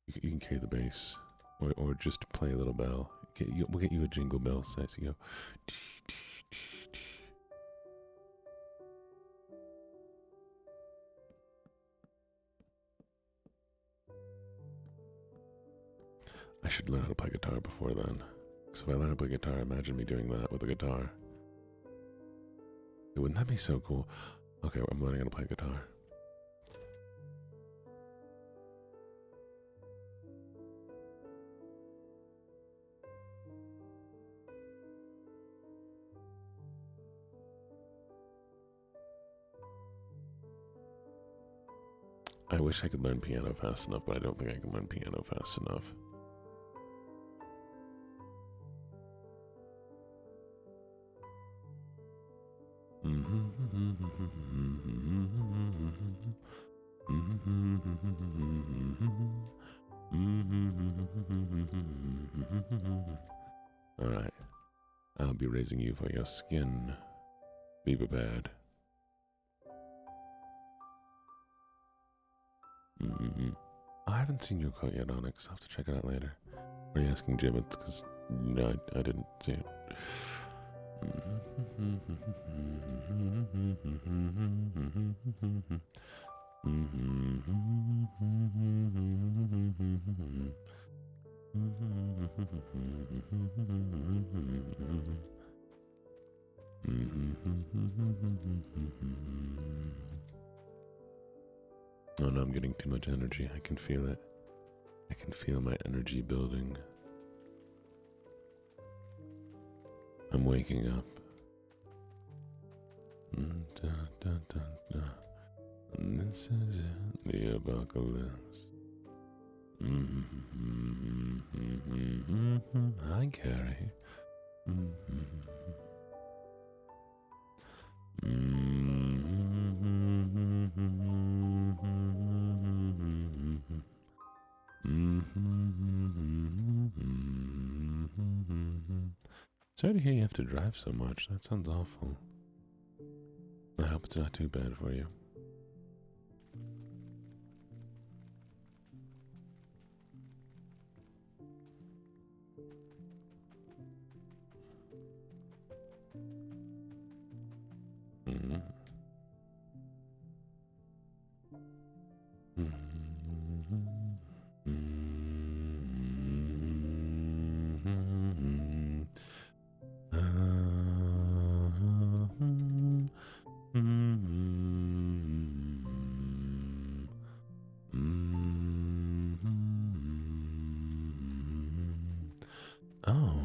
You can carry the bass, or just play a little bell. We'll get you a jingle bell set. So you go. I should learn how to play guitar before then. So if I learn how to play guitar, imagine me doing that with a guitar. Wouldn't that be so cool? Okay, I'm learning how to play guitar. I wish I could learn piano fast enough, but I don't think I can learn piano fast enough. Alright. I'll be raising you for your skin. Be prepared. I haven't seen your quote yet, Onyx. I'll have to check it out later. Are you asking Jim? It's because no, I didn't see it. Oh no, I'm getting too much energy. I can feel it. I can feel my energy building. I'm waking up. And this is it, the apocalypse. Hi, Carrie. Sorry to hear you have to drive so much. That sounds awful. I hope it's not too bad for you. Oh,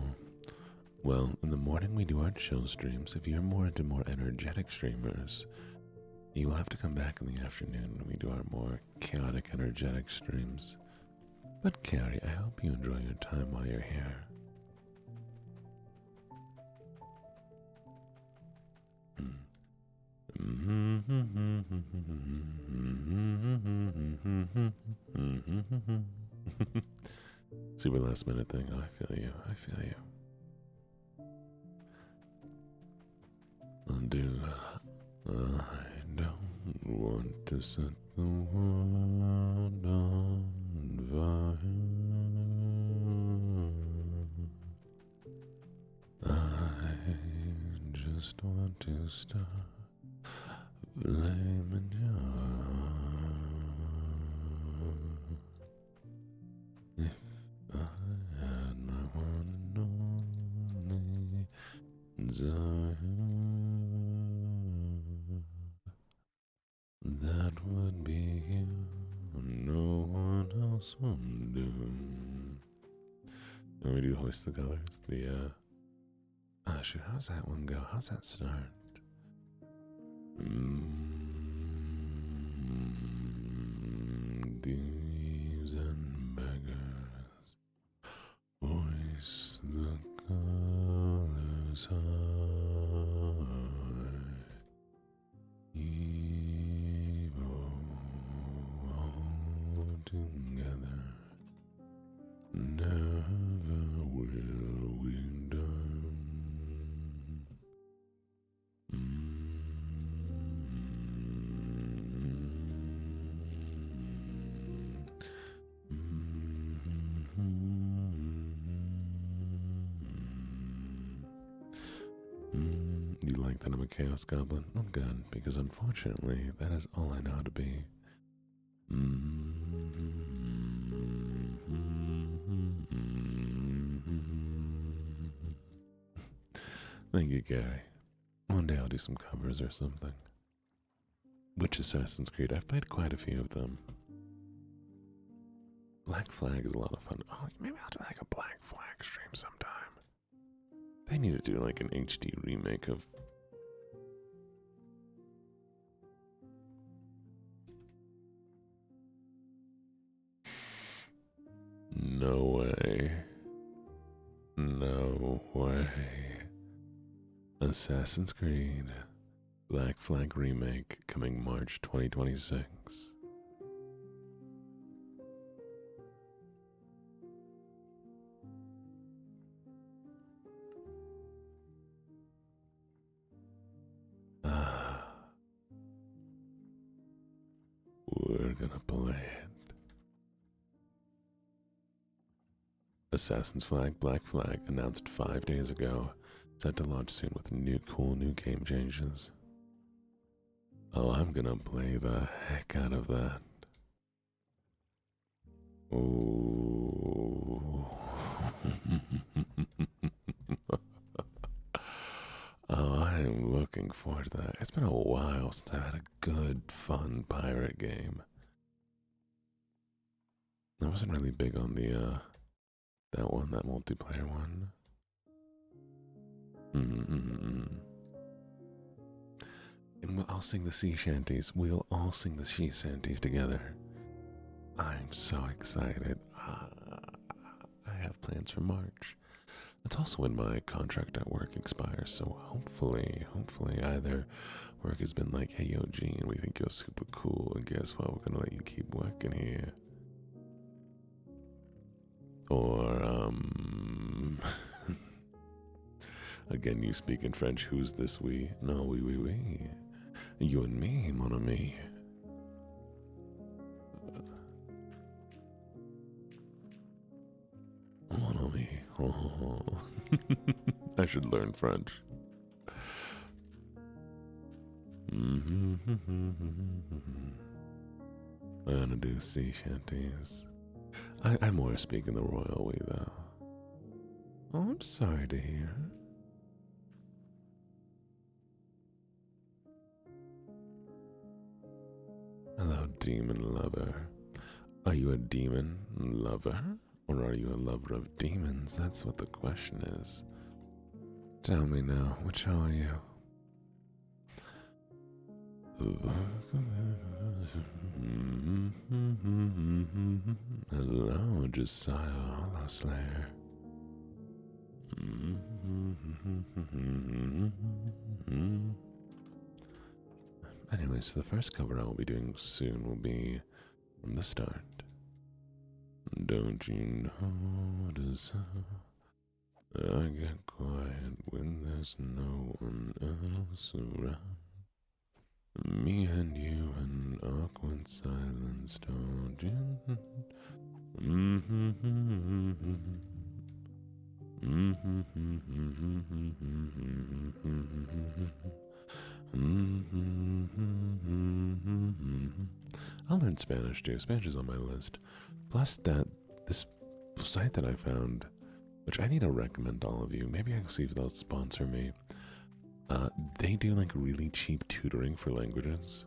well, in the morning we do our chill streams. If you're more into more energetic streamers, you will have to come back in the afternoon when we do our more chaotic, energetic streams. But Carrie, I hope you enjoy your time while you're here. Super last minute thing. Oh, I feel you. I feel you. I don't want to set the world on fire. I just want to stop blaming you. If I had my one and only desire, that would be you. No one else will do. Let me do hoist the colors. Shoot, how does that one go? How's that start? Thieves and beggars, hoist the colors high. Evil all together, never will we done. You like that I'm a Chaos Goblin? I'm good, because unfortunately, that is all I know how to be. Thank you, Gary. One day I'll do some covers or something. Which Assassin's Creed? I've played quite a few of them. Black Flag is a lot of fun. Oh, maybe I'll do like a Black Flag stream sometime. They need to do like an HD remake of... No way. No way. Assassin's Creed Black Flag remake coming March 2026. We're gonna play it. Assassin's Flag Black Flag announced 5 days ago, set to launch soon with cool new game changes. Oh, I'm gonna play the heck out of that. Oh. Oh, I'm looking forward to that. It's been a while since I've had a good, fun pirate game. I wasn't really big on the, that multiplayer one. And I'll sing the sea shanties. We'll all sing the sea shanties together. I'm so excited. I have plans for March. That's also when my contract at work expires, so hopefully either work has been like, hey, yo, Gene, we think you're super cool, and guess what, we're gonna let you keep working here. Or, again, you speak in French, who's this we? No, we. You and me, mon ami. Mon ami. Oh. I should learn French. I'm gonna do sea shanties. I more speak in the royal way, though. Oh, I'm sorry to hear. Hello, demon lover. Are you a demon lover Or are you a lover of demons? That's what the question is. Tell me now, which are you? Hello, Josiah Hollow Slayer. Anyway, so the first cover I will be doing soon will be from the start. Don't you notice I get quiet when there's no one else around? Me and you in awkward silence, don't you? I'll learn Spanish too. Spanish is on my list. Plus this site that I found, which I need to recommend all of you. Maybe I can see if they'll sponsor me. They do like really cheap tutoring for languages.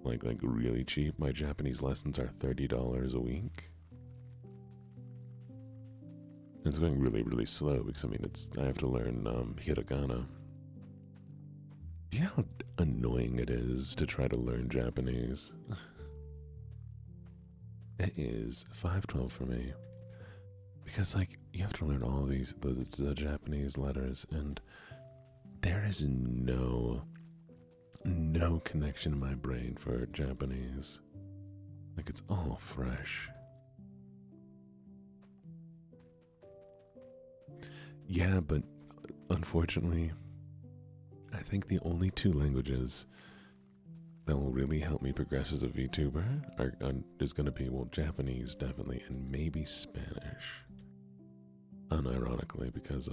Like really cheap. My Japanese lessons are $30 a week. It's going really, really slow because I have to learn hiragana. Do you know how annoying it is to try to learn Japanese? It is 512 for me. Because you have to learn all these the Japanese letters, and there is no connection in my brain for Japanese. It's all fresh. Yeah, but unfortunately, I think the only two languages that will really help me progress as a VTuber is going to be, well, Japanese definitely, and maybe Spanish. Unironically, because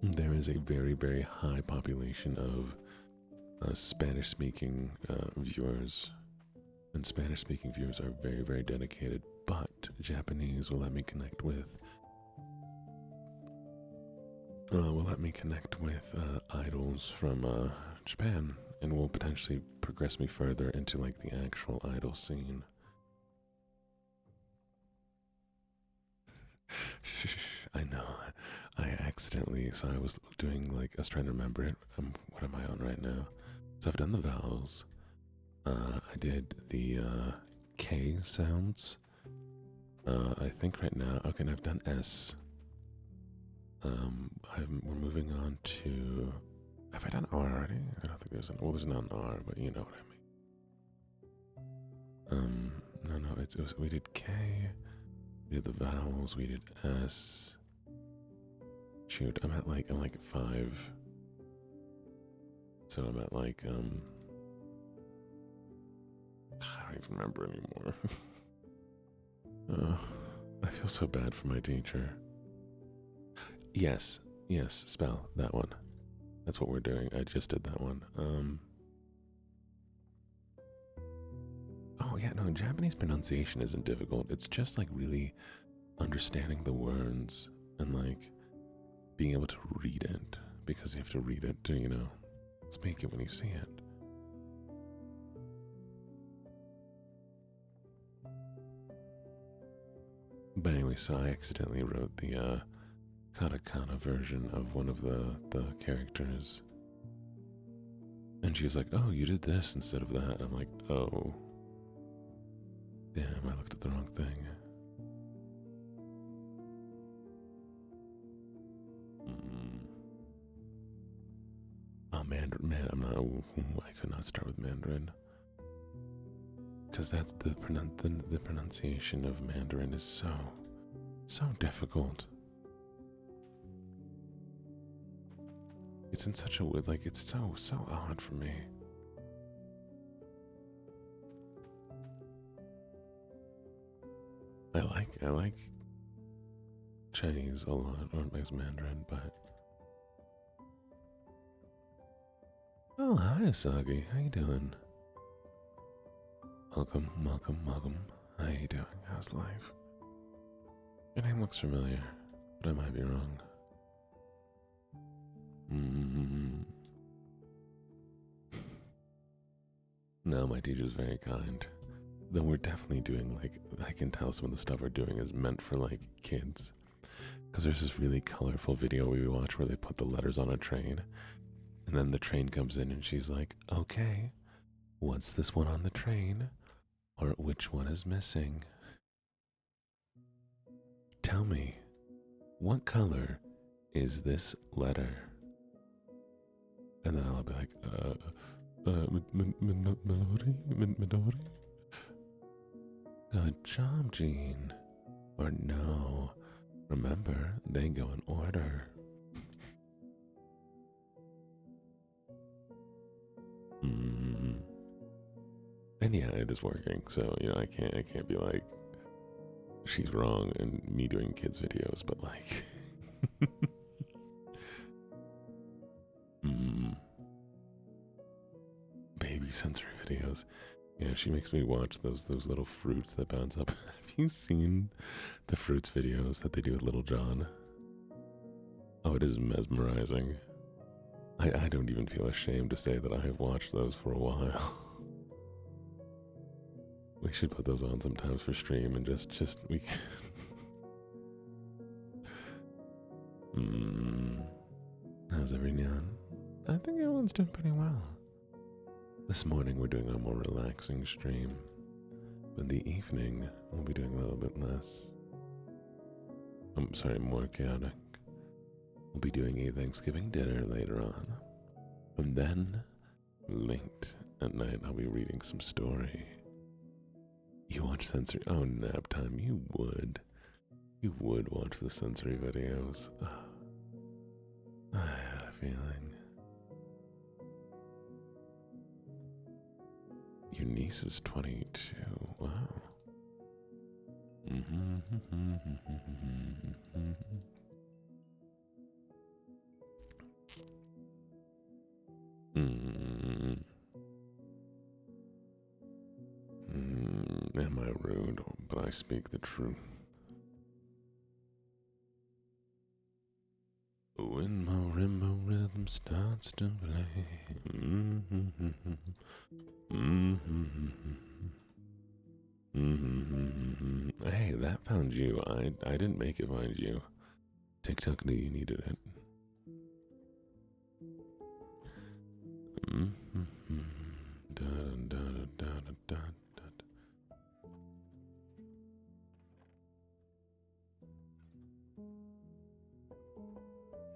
there is a very, very high population of Spanish-speaking viewers, and Spanish-speaking viewers are very, very dedicated. But Japanese will let me connect with idols from Japan, and will potentially progress me further into the actual idol scene. I know. I accidentally, so I was doing I was trying to remember it. What am I on right now? So I've done the vowels. I did the K sounds. I think right now, okay, and I've done S. We're moving on to, have I done R already? I don't think there's there's not an R, but you know what I mean. No, we did K, we did the vowels, we did S. Shoot, I'm at I'm 5. So I'm at I don't even remember anymore. I feel so bad for my teacher. Yes, spell, that one. That's what we're doing. I just did that one. Oh yeah, no, Japanese pronunciation isn't difficult. It's just really understanding the words and being able to read it, because you have to read it to, speak it when you see it. But anyway, so I accidentally wrote the katakana version of one of the characters. And she was like, oh, you did this instead of that. I'm like, oh. Damn, I looked at the wrong thing. Oh, Mandarin, man, I could not start with Mandarin. Because that's the pronunciation of Mandarin is so difficult. It's in such a way, it's so odd for me. I like Chinese a lot, or as Mandarin, but oh, hi Asagi, how you doing? Welcome. How you doing? How's life? Your name looks familiar, but I might be wrong. No, my teacher's very kind. though we're definitely doing, like, I can tell some of the stuff we're doing is meant for, like, kids. Because there's this really colorful video we watch where they put the letters on a train, and then the train comes in and she's like, okay, what's this one on the train? Or which one is missing? Tell me, what color is this letter? And then I'll be like, Midori? Good job, Gene. Or no, remember, they go in order. And yeah, it is working, so, you know, I can't be like, she's wrong and me doing kids videos, but like, baby sensory videos. Yeah, she makes me watch those little fruits that bounce up. Have you seen the fruits videos that they do with Little John? Oh, it is mesmerizing. I don't even feel ashamed to say that I have watched those for a while. We should put those on sometimes for stream and just we. How's everyone? I think everyone's doing pretty well. This morning we're doing a more relaxing stream. In the evening we'll be doing a little bit less. I'm sorry, more chaotic. We'll be doing a Thanksgiving dinner later on. And then, late at night, I'll be reading some story. You watch sensory? Oh, nap time. You would. You would watch the sensory videos. I had a feeling. Your niece is 22. Wow. Am I rude? But I speak the truth. When marimba rhythm starts to play. Hey, that found you. I didn't make it find you. TikTok knew you needed it.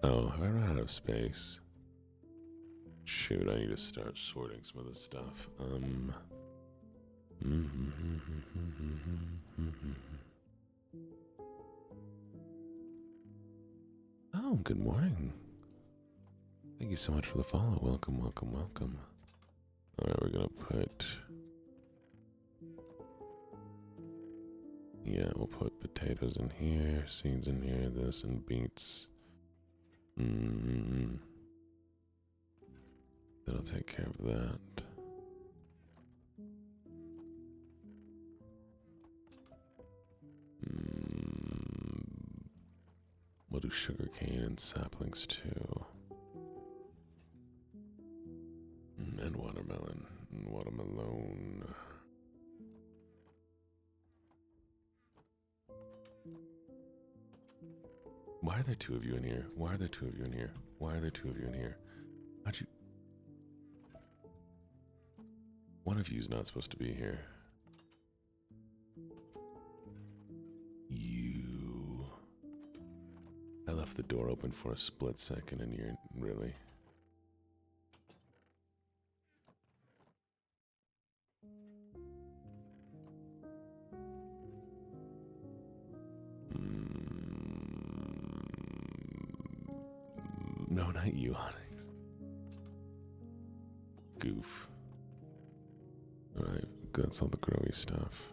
Oh, have I run out of space? Shoot, I need to start sorting some of this stuff. Oh, good morning. Thank you so much for the follow. Welcome, welcome, welcome. Alright, we're gonna put... Yeah, we'll put potatoes in here, seeds in here, this, and beets. That'll take care of that. We'll do sugarcane and saplings too. And watermelon. Watermelon. Why are there two of you in here? Why are there two of you in here? Why are there two of you in here? How'd you... One of you's not supposed to be here. You... I left the door open for a split second and you're... Really? No, not you, Onyx. Goof. Alright, that's all the growy stuff.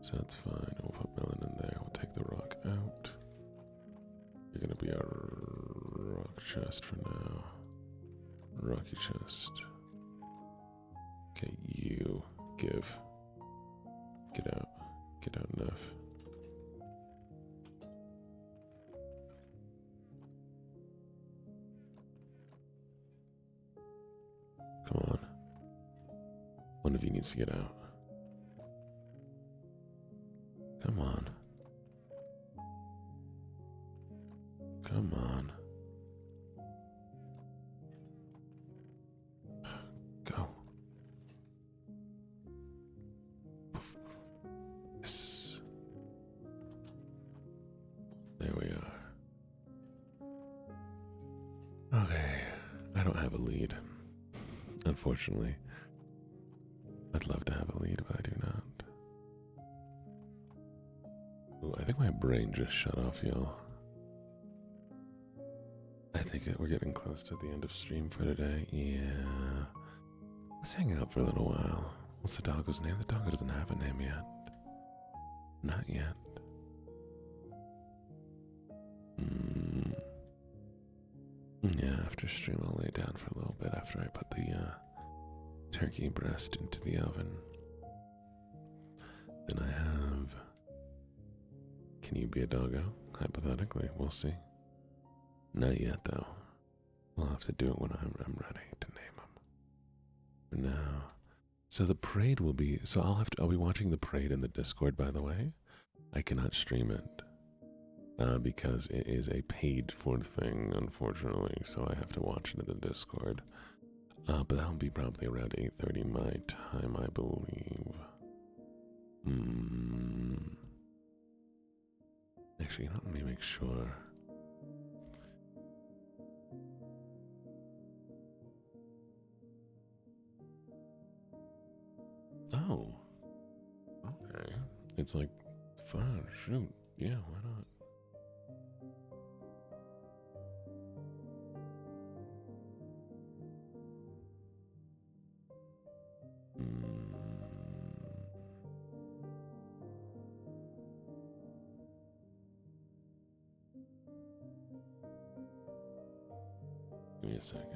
So that's fine. We'll put melon in there. We'll take the rock out. You're gonna be our rock chest for now. Rocky chest. Okay, you give. Get out. Get out enough. Come on. One of you needs to get out. Come on. Go. Yes. There we are. Okay, I don't have a lead. Unfortunately. I'd love to have a lead, but I do not. Ooh, I think my brain just shut off, y'all. I think we're getting close to the end of stream for today. Yeah. Let's hang out for a little while. What's the doggo's name? The doggo doesn't have a name yet. Not yet. Yeah, after stream I'll lay down for a little bit after I put the turkey breast into the oven. Then I have... Can you be a doggo? Hypothetically, we'll see. Not yet, though. We'll have to do it when I'm ready to name him. For now. So the parade will be... So I'll be watching the parade in the Discord, by the way. I cannot stream it. Because it is a paid-for thing, unfortunately. So I have to watch it in the Discord. But that'll be probably around 8:30 my time, I believe. Actually, let me make sure. Oh. Okay. It's like, fun, shoot. Yeah, why not? Give me a second.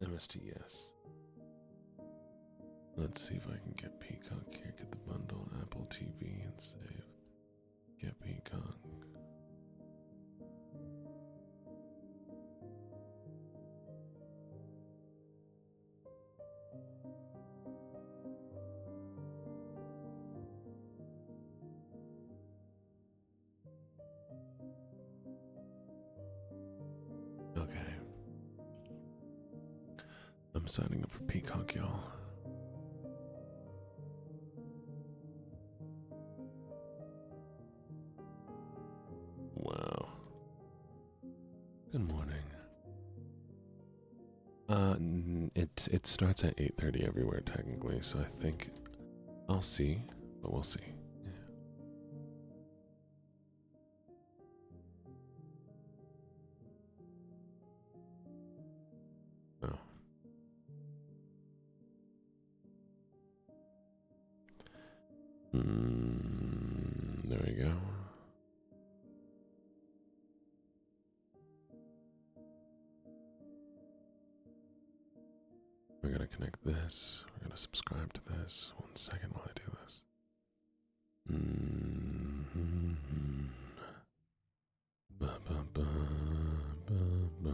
MST, yes. Let's see if I can get Peacock here. Get the bundle, Apple TV, and save. Get Peacock. Okay. I'm signing up for Peacock, y'all. Wow. Good morning. It starts at 8:30 everywhere technically, so I think I'll see, but we'll see. Yeah. Oh. There we go. We're gonna connect this. We're gonna subscribe to this. 1 second while I do this. Ba, ba, ba, ba, ba.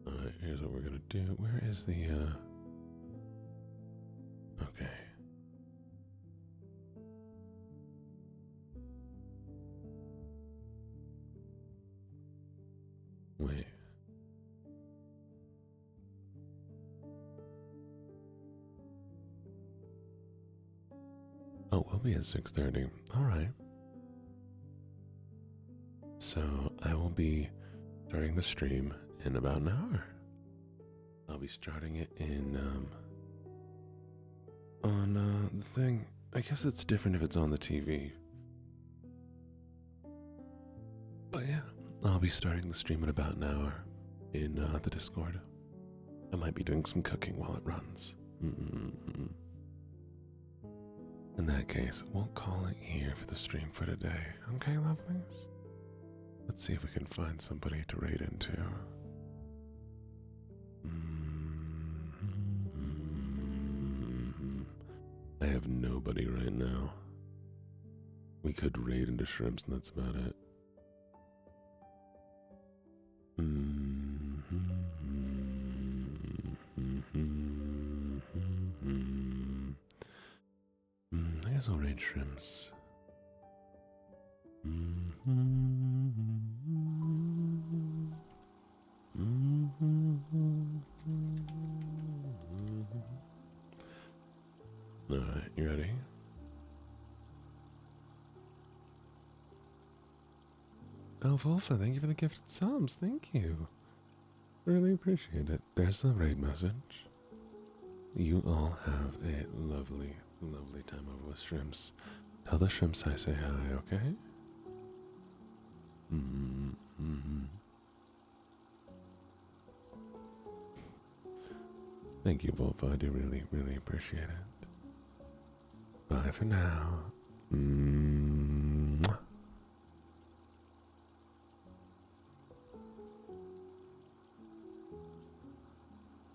Alright, here's what we're gonna do. Where is the, okay. Wait. Oh, we'll be at 6:30. Alright. So, I will be starting the stream in about an hour. I'll be starting it in, on the thing. I guess it's different if it's on the TV. But yeah, I'll be starting the stream in about an hour in the Discord. I might be doing some cooking while it runs. In that case, we'll call it here for the stream for today. Okay, lovelies? Let's see if we can find somebody to raid into. I have nobody right now. We could raid into shrimps and that's about it. I guess I'll raid shrimps. Alright, you ready? Oh, Volfa, thank you for the gifted subs. Thank you. Really appreciate it. There's the raid message. You all have a lovely, lovely time over with shrimps. Tell the shrimps I say hi, okay? Thank you, Volfa. I do really, really appreciate it. Bye for now.